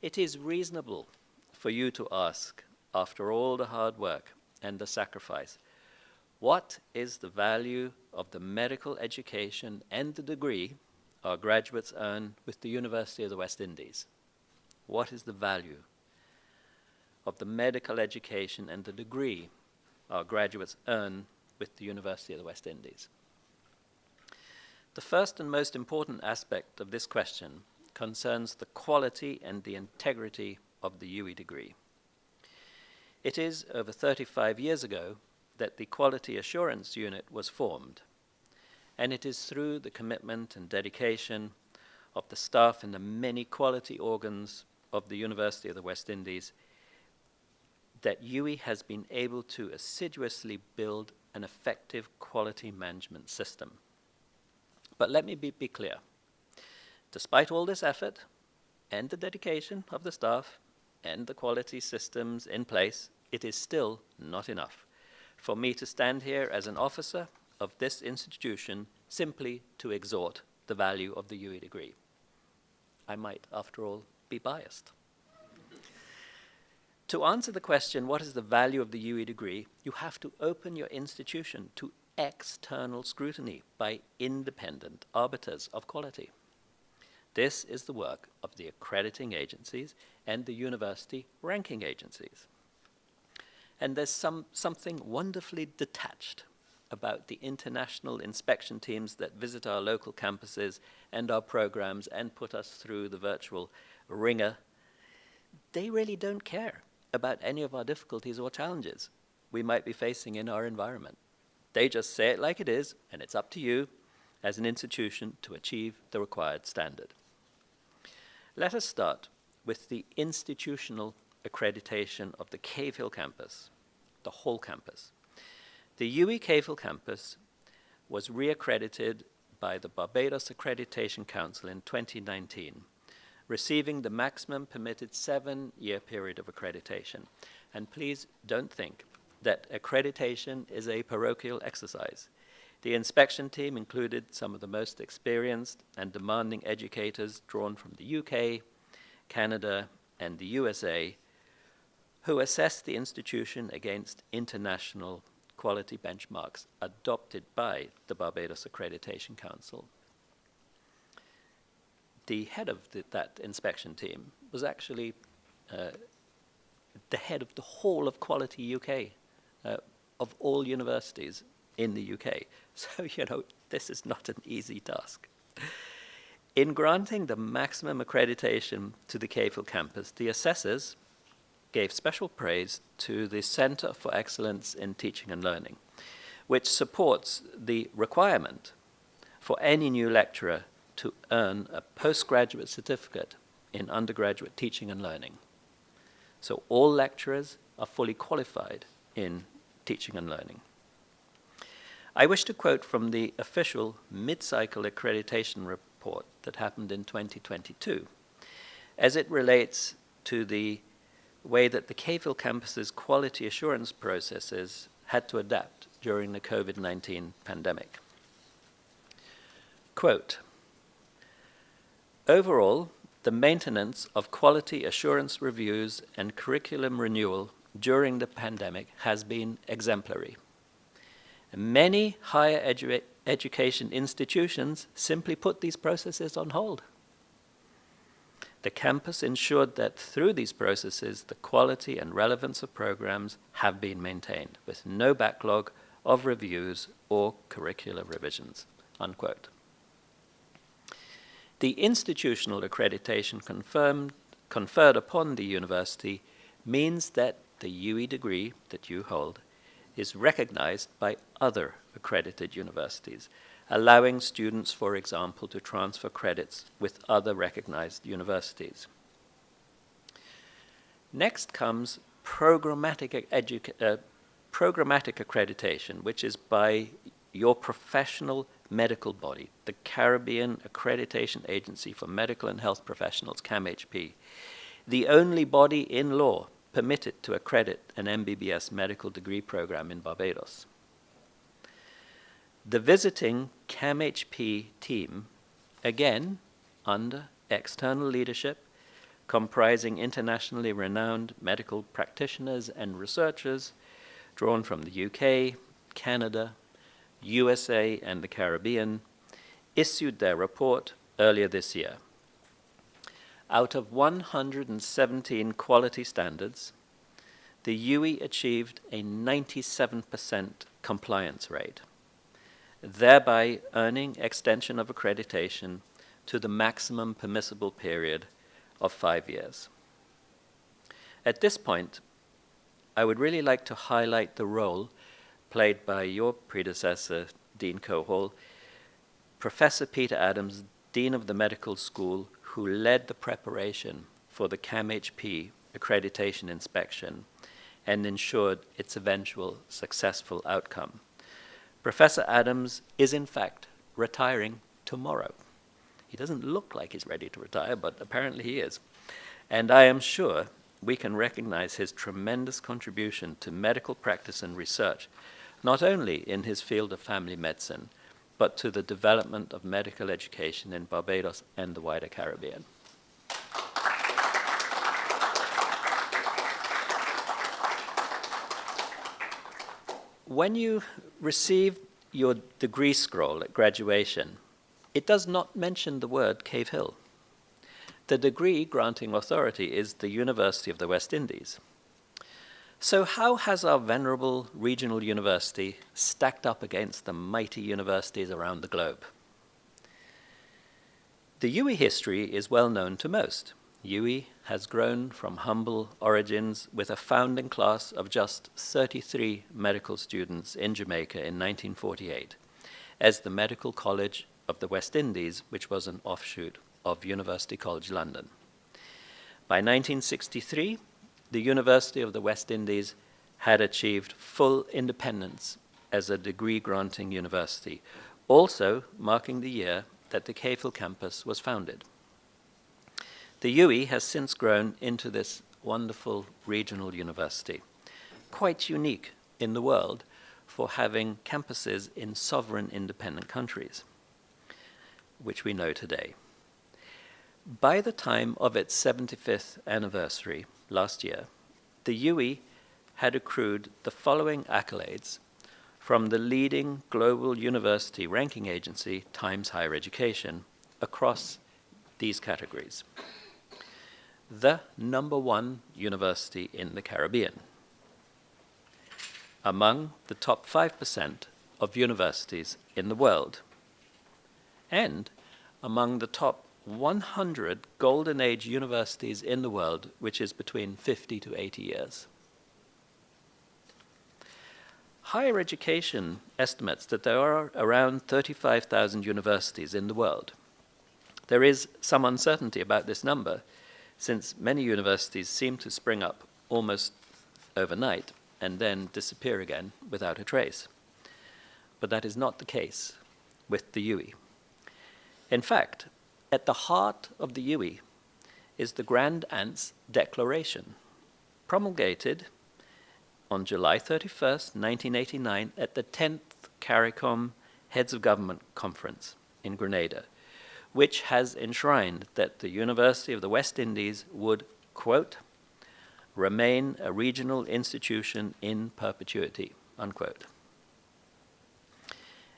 it is reasonable for you to ask, after all the hard work and the sacrifice, what is the value of the medical education and the degree our graduates earn with the University of the West Indies? What is the value of the medical education and the degree our graduates earn with the University of the West Indies? The first and most important aspect of this question concerns the quality and the integrity of the UWI degree. It is over 35 years ago that the Quality Assurance Unit was formed, and it is through the commitment and dedication of the staff and the many quality organs of the University of the West Indies that UWI has been able to assiduously build an effective quality management system. But let me be clear. Despite all this effort and the dedication of the staff and the quality systems in place, it is still not enough for me to stand here as an officer of this institution simply to exhort the value of the UWI degree. I might, after all, be biased. To answer the question, what is the value of the UWI degree, you have to open your institution to external scrutiny by independent arbiters of quality. This is the work of the accrediting agencies and the university ranking agencies. And there's something wonderfully detached about the international inspection teams that visit our local campuses and our programs and put us through the virtual ringer. They really don't care about any of our difficulties or challenges we might be facing in our environment. They just say it like it is, and it's up to you as an institution to achieve the required standard. Let us start with the institutional accreditation of the Cave Hill campus, the whole campus. The UWI Cave Hill campus was reaccredited by the Barbados Accreditation Council in 2019, receiving the maximum permitted 7-year period of accreditation. And please don't think that accreditation is a parochial exercise. The inspection team included some of the most experienced and demanding educators drawn from the UK, Canada, and the USA, who assessed the institution against international quality benchmarks adopted by the Barbados Accreditation Council. The head of that inspection team was actually the head of the whole of Quality UK, of all universities in the UK. So, this is not an easy task. In granting the maximum accreditation to the Cave Hill campus, the assessors gave special praise to the Center for Excellence in Teaching and Learning, which supports the requirement for any new lecturer to earn a postgraduate certificate in undergraduate teaching and learning. So all lecturers are fully qualified in teaching and learning. I wish to quote from the official mid-cycle accreditation report that happened in 2022, as it relates to the way that the Cave Hill campus's quality assurance processes had to adapt during the COVID-19 pandemic. Quote, overall, the maintenance of quality assurance reviews and curriculum renewal during the pandemic has been exemplary. Many higher education institutions simply put these processes on hold. The campus ensured that through these processes, the quality and relevance of programs have been maintained, with no backlog of reviews or curricular revisions, unquote. The institutional accreditation conferred upon the university means that the UWI degree that you hold is recognized by other accredited universities, allowing students, for example, to transfer credits with other recognized universities. Next comes programmatic accreditation, which is by your professional medical body, the Caribbean Accreditation Agency for Medical and Health Professionals, CAMHP, the only body in law permitted to accredit an MBBS medical degree program in Barbados. The visiting CAMHP team, again under external leadership, comprising internationally renowned medical practitioners and researchers drawn from the UK, Canada, USA, and the Caribbean, issued their report earlier this year. Out of 117 quality standards, the UWI achieved a 97% compliance rate, thereby earning extension of accreditation to the maximum permissible period of 5 years. At this point, I would really like to highlight the role played by your predecessor, Dean Cohall, Professor Peter Adams, Dean of the Medical School, who led the preparation for the CAMHP accreditation inspection and ensured its eventual successful outcome. Professor Adams is in fact retiring tomorrow. He doesn't look like he's ready to retire, but apparently he is. And I am sure we can recognize his tremendous contribution to medical practice and research, not only in his field of family medicine, but to the development of medical education in Barbados and the wider Caribbean. When you receive your degree scroll at graduation, it does not mention the word Cave Hill. The degree granting authority is the University of the West Indies. So how has our venerable regional university stacked up against the mighty universities around the globe? The UWI history is well known to most. UWI has grown from humble origins with a founding class of just 33 medical students in Jamaica in 1948 as the Medical College of the West Indies, which was an offshoot of University College London. By 1963, the University of the West Indies had achieved full independence as a degree-granting university, also marking the year that the Cave Hill campus was founded. The UWI has since grown into this wonderful regional university, quite unique in the world for having campuses in sovereign independent countries, which we know today. By the time of its 75th anniversary last year, the UWI had accrued the following accolades from the leading global university ranking agency, Times Higher Education, across these categories. The #1 university in the Caribbean, among the top 5% of universities in the world, and among the top 100 Golden Age universities in the world, which is between 50 to 80 years. Higher education estimates that there are around 35,000 universities in the world. There is some uncertainty about this number, since many universities seem to spring up almost overnight and then disappear again without a trace. But that is not the case with the UWI. In fact, at the heart of the UWI is the Grand Aunt's Declaration, promulgated on July 31st, 1989, at the 10th CARICOM Heads of Government Conference in Grenada, which has enshrined that the University of the West Indies would, quote, remain a regional institution in perpetuity, unquote.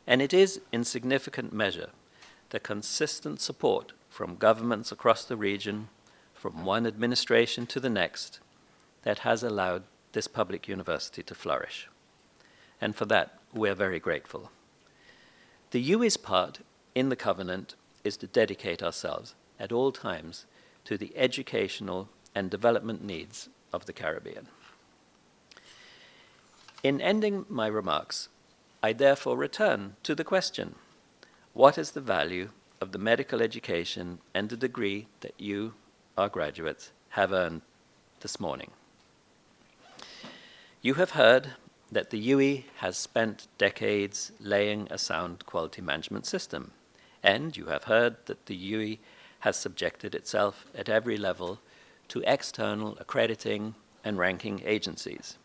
And it is in significant measure the consistent support from governments across the region, from one administration to the next, that has allowed this public university to flourish. And for that, we're very grateful. The UWI's part in the covenant is to dedicate ourselves at all times to the educational and development needs of the Caribbean. In ending my remarks, I therefore return to the question, what is the value of the medical education and the degree that you, our graduates, have earned this morning? You have heard that the UWI has spent decades laying a sound quality management system, and you have heard that the UWI has subjected itself at every level to external accrediting and ranking agencies.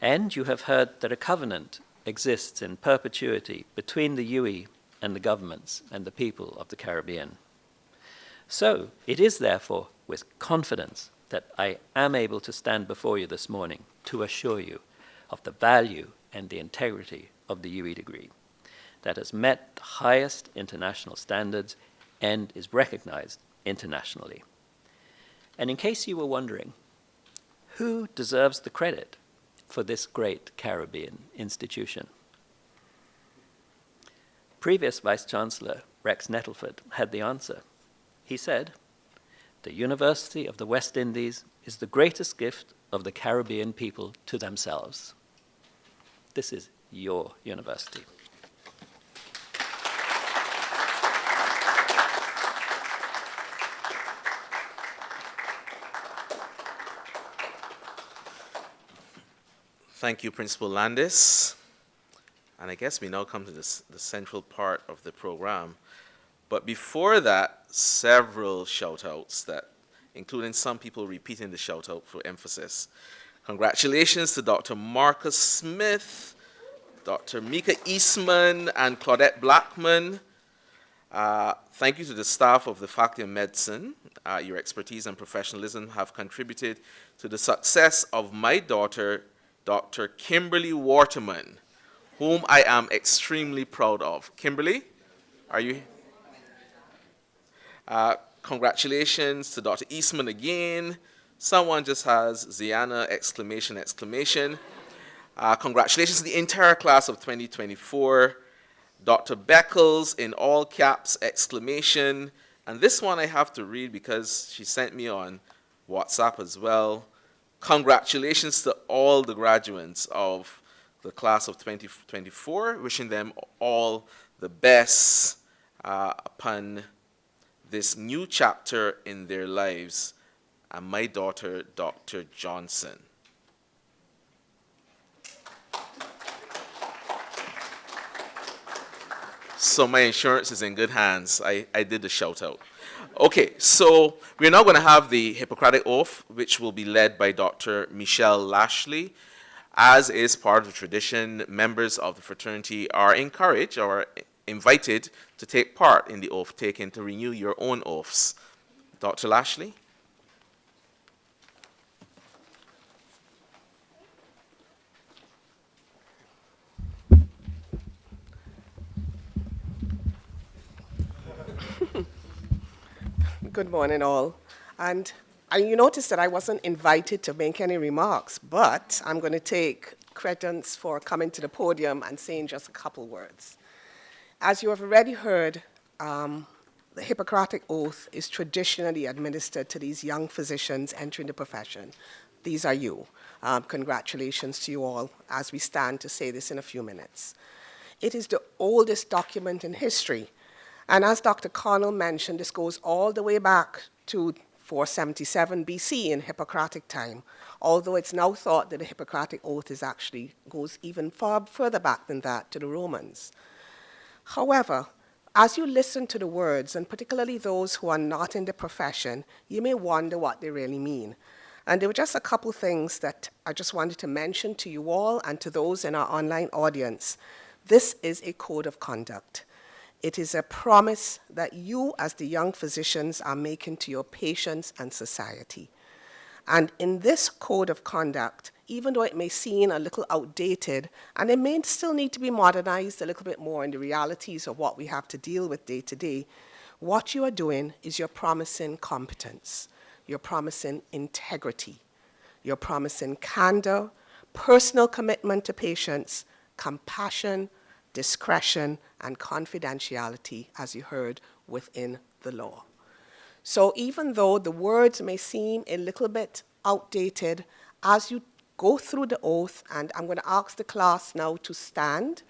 And you have heard that a covenant exists in perpetuity between the UWI and the governments and the people of the Caribbean. So it is therefore with confidence that I am able to stand before you this morning to assure you of the value and the integrity of the UWI degree that has met the highest international standards and is recognized internationally. And in case you were wondering, who deserves the credit for this great Caribbean institution? Previous Vice-Chancellor Rex Nettleford had the answer. He said, "The University of the West Indies is the greatest gift of the Caribbean people to themselves." This is your university. Thank you, Principal Landis. And I guess we now come to the central part of the program. But before that, several shout-outs that, including some people repeating the shout-out for emphasis. Congratulations to Dr. Marcus Smith, Dr. Mika Eastman, and Claudette Blackman. Thank you to the staff of the Faculty of Medicine. Your expertise and professionalism have contributed to the success of my daughter, Dr. Kimberly Waterman, whom I am extremely proud of. Kimberly, are you? Congratulations to Dr. Eastman again, Someone just has Ziana exclamation, exclamation. Congratulations to the entire class of 2024. Dr. Beckles in all caps, exclamation. And this one I have to read because she sent me on WhatsApp as well. Congratulations to all the graduates of the class of 2024, wishing them all the best upon this new chapter in their lives. And my daughter, Dr. Johnson. So my insurance is in good hands. I did the shout out. Okay, so we're now going to have the Hippocratic Oath, which will be led by Dr. Michelle Lashley. As is part of the tradition, members of the fraternity are encouraged or invited to take part in the oath taken to renew your own oaths. Dr. Lashley? Good morning, all. And you noticed that I wasn't invited to make any remarks, but I'm going to take credence for coming to the podium and saying just a couple words. As you have already heard, the Hippocratic Oath is traditionally administered to these young physicians entering the profession. These are you. Congratulations to you all as we stand to say this in a few minutes. It is the oldest document in history. And as Dr. Connell mentioned, this goes all the way back to 477 BC in Hippocratic time, although it's now thought that the Hippocratic Oath goes even far further back than that to the Romans. However, as you listen to the words, and particularly those who are not in the profession, you may wonder what they really mean. And there were just a couple things that I just wanted to mention to you all and to those in our online audience. This is a code of conduct. It is a promise that you, as the young physicians, are making to your patients and society. And in this code of conduct, even though it may seem a little outdated, and it may still need to be modernized a little bit more in the realities of what we have to deal with day to day, what you are doing is you're promising competence, you're promising integrity, you're promising candor, personal commitment to patients, compassion, discretion, and confidentiality, as you heard, within the law. So even though the words may seem a little bit outdated, as you go through the oath, and I'm going to ask the class now to stand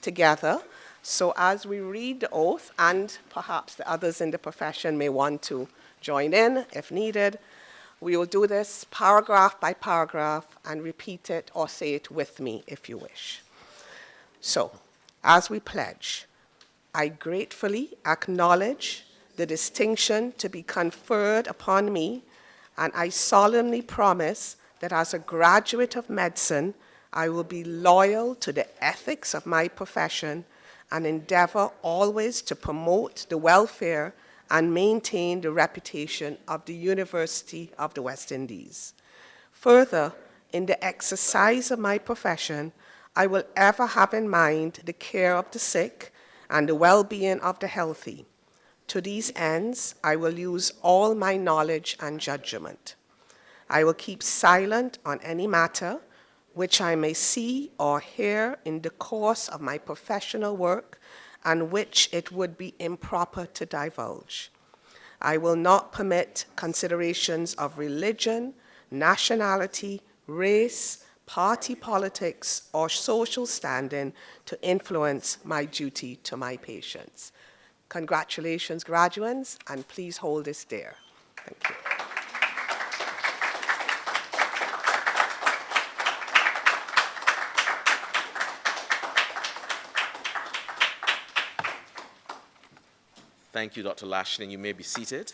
together. So as we read the oath, and perhaps the others in the profession may want to join in if needed, we will do this paragraph by paragraph and repeat it or say it with me if you wish. So, as we pledge, I gratefully acknowledge the distinction to be conferred upon me, and I solemnly promise that as a graduate of medicine, I will be loyal to the ethics of my profession and endeavor always to promote the welfare and maintain the reputation of the University of the West Indies. Further, in the exercise of my profession, I will ever have in mind the care of the sick and the well-being of the healthy. To these ends, I will use all my knowledge and judgment. I will keep silent on any matter which I may see or hear in the course of my professional work and which it would be improper to divulge. I will not permit considerations of religion, nationality, race, party politics, or social standing to influence my duty to my patients. Congratulations, graduates, and please hold this there. Thank you. Thank you, Dr. Lashley. You may be seated.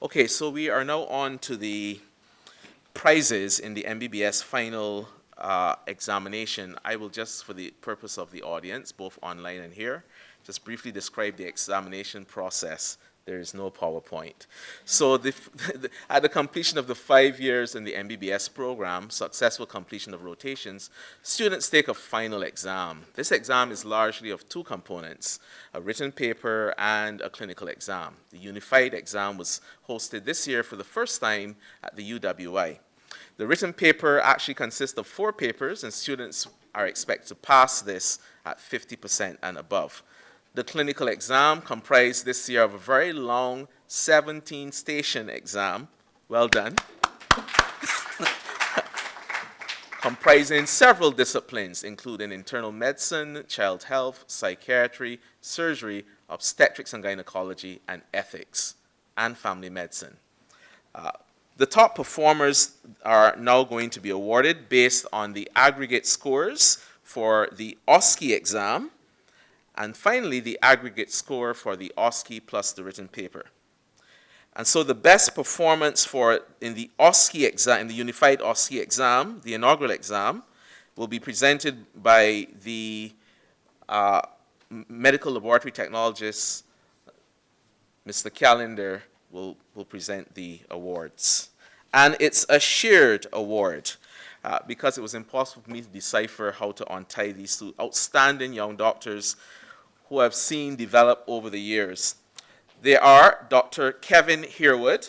Okay, so we are now on to the prizes in the MBBS final examination. I will just, for the purpose of the audience, both online and here, just briefly describe the examination process There is no PowerPoint. So at the completion of the 5 years in the MBBS program, successful completion of rotations, students take a final exam. This exam is largely of two components, a written paper and a clinical exam. The unified exam was hosted this year for the first time at the UWI. The written paper actually consists of 4 papers, and students are expected to pass this at 50% and above. The clinical exam comprised this year of a very long 17-station exam, well done, comprising several disciplines, including internal medicine, child health, psychiatry, surgery, obstetrics and gynecology, and ethics, and family medicine. The top performers are now going to be awarded based on the aggregate scores for the OSCE exam, and finally, the aggregate score for the OSCE plus the written paper. And so the best performance in the OSCE exam, in the unified OSCE exam, the inaugural exam, will be presented by the medical laboratory technologist, Mr. Callender, will present the awards. And it's a shared award because it was impossible for me to decipher how to untie these two outstanding young doctors who I've seen develop over the years. They are Dr. Kevin Herwood,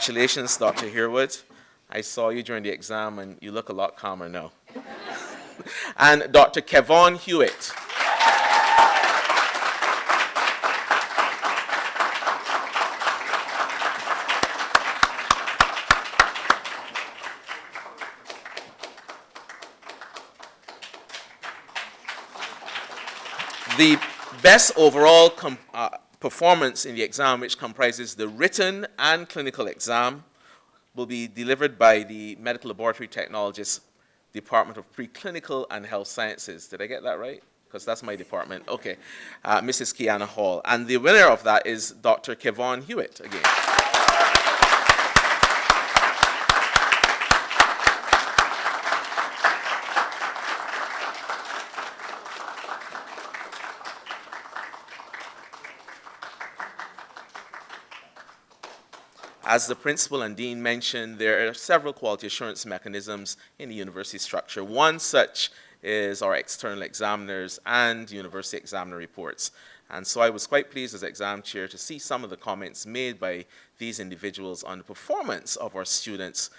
Congratulations, Dr. Herwood. I saw you during the exam and you look a lot calmer now. And Dr. Kevon Hewitt. The best overall performance in the exam, which comprises the written and clinical exam, will be delivered by the Medical Laboratory Technologists, Department of Preclinical and Health Sciences. Did I get that right? Because that's my department. Okay. Mrs. Kiana Hall. And the winner of that is Dr. Kevon Hewitt again. As the principal and dean mentioned, there are several quality assurance mechanisms in the university structure. One such is our external examiners and university examiner reports. And so I was quite pleased as exam chair to see some of the comments made by these individuals on the performance of our students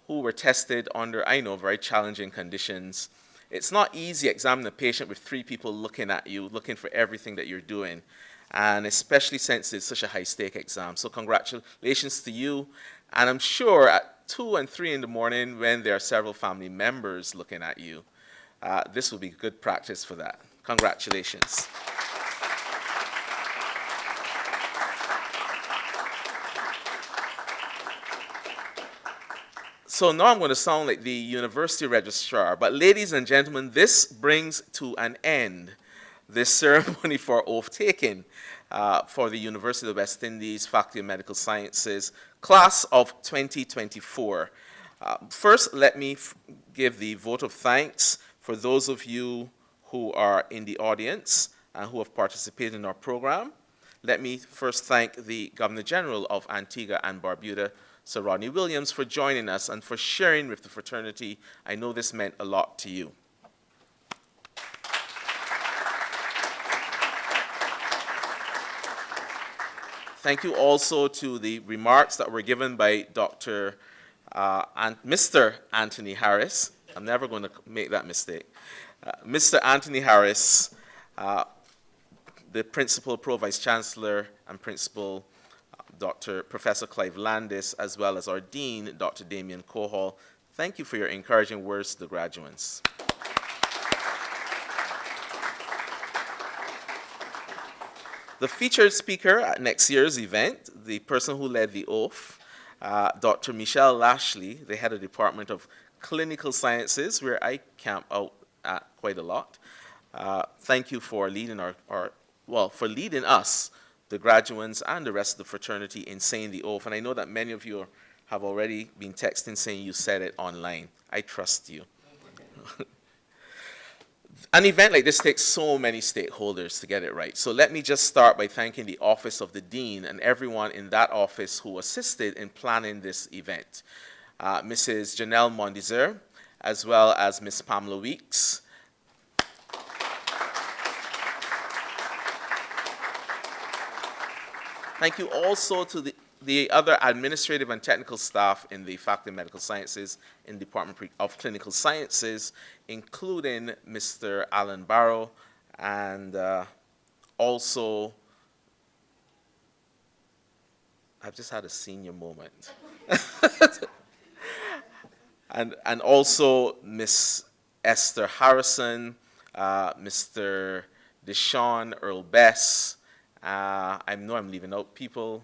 who were tested under, I know, very challenging conditions. It's not easy examining a patient with 3 people looking at you, looking for everything that you're doing, and especially since it's such a high-stake exam. So congratulations to you. And I'm sure at 2 and 3 in the morning, when there are several family members looking at you, this will be good practice for that. Congratulations. So now I'm going to sound like the university registrar. But ladies and gentlemen, this brings to an end this ceremony for oath-taking for the University of the West Indies Faculty of Medical Sciences, class of 2024. First, let me give the vote of thanks for those of you who are in the audience and who have participated in our program. Let me first thank the Governor General of Antigua and Barbuda, Sir Rodney Williams, for joining us and for sharing with the fraternity. I know this meant a lot to you. Thank you also to the remarks that were given by Mr. Anthony Harris. I'm never going to make that mistake. Mr. Anthony Harris, the Principal, Pro Vice Chancellor, and Principal, Professor Clive Landis, as well as our Dean, Dr. Damien Cohall. Thank you for your encouraging words to the graduates. The featured speaker at next year's event, the person who led the oath, Dr. Michelle Lashley, the head of the Department of Clinical Sciences, where I camp out at quite a lot. Thank you for leading for leading us, the graduates and the rest of the fraternity, in saying the oath. And I know that many of you have already been texting saying you said it online. I trust you. An event like this takes so many stakeholders to get it right. So let me just start by thanking the Office of the Dean and everyone in that office who assisted in planning this event. Mrs. Janelle Mondizer, as well as Ms. Pamela Weeks. Thank you also to the other administrative and technical staff in the Faculty of Medical Sciences in the Department of Clinical Sciences, including Mr. Alan Barrow, and also, I've just had a senior moment. and also Miss Esther Harrison, Mr. Deshaun Earl Bess. I know I'm leaving out people.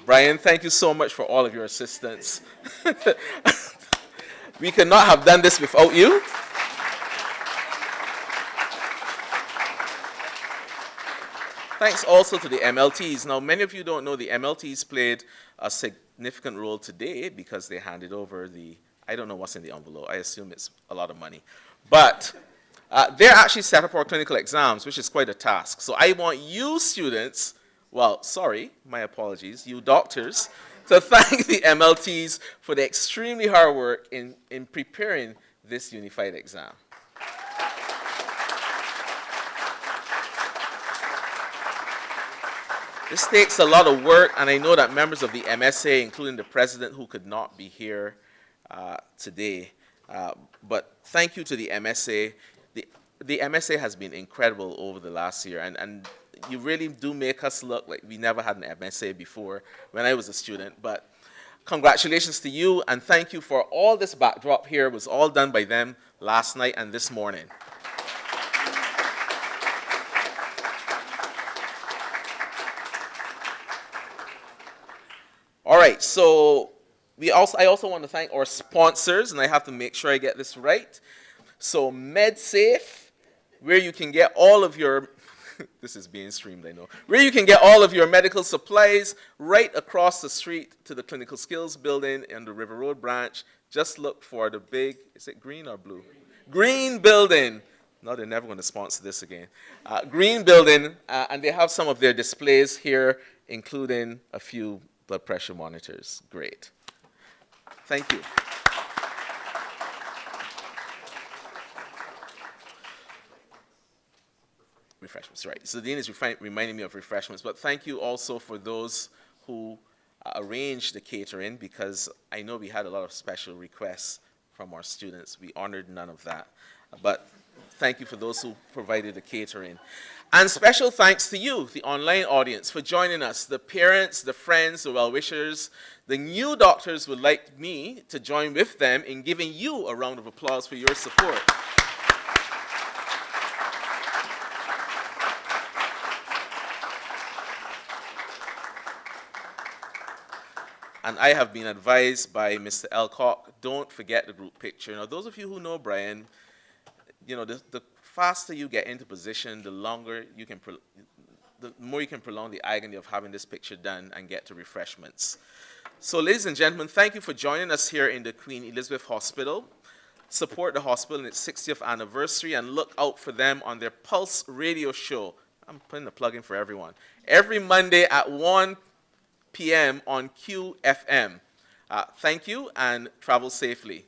Brian, thank you so much for all of your assistance. We could not have done this without you. Thanks also to the MLTs. Now, many of you don't know the MLTs played a significant role today because they handed over I don't know what's in the envelope. I assume it's a lot of money. But they're actually set up our clinical exams, which is quite a task. So I want you students, well, sorry, my apologies, you doctors, to thank the MLTs for the extremely hard work in preparing this unified exam. This takes a lot of work, and I know that members of the MSA, including the president, who could not be here today, but thank you to the MSA. The MSA has been incredible over the last year, and you really do make us look like we never had an MSA before when I was a student. But congratulations to you, and thank you for all this backdrop here. It was all done by them last night and this morning. All right, so I also want to thank our sponsors, and I have to make sure I get this right. So MedSafe, where you can get all of your, this is being streamed, I know, where you can get all of your medical supplies right across the street to the Clinical Skills Building in the River Road branch. Just look for the big, is it green or blue? Green building. No, they're never going to sponsor this again. Green building, and they have some of their displays here, including a few blood pressure monitors. Great. Thank you. Refreshments, right. So the Dean is reminding me of refreshments, but thank you also for those who arranged the catering, because I know we had a lot of special requests from our students. We honored none of that. But thank you for those who provided the catering. And special thanks to you, the online audience, for joining us, the parents, the friends, the well-wishers. The new doctors would like me to join with them in giving you a round of applause for your support. And I have been advised by Mr. Elcock, don't forget the group picture. Now, those of you who know Brian, you know, the faster you get into position, the longer you can, the more you can prolong the agony of having this picture done and get to refreshments. So, ladies and gentlemen, thank you for joining us here in the Queen Elizabeth Hospital. Support the hospital in its 60th anniversary and look out for them on their Pulse radio show. I'm putting a plug in for everyone. Every Monday at 1 p.m. on QFM. Thank you and travel safely.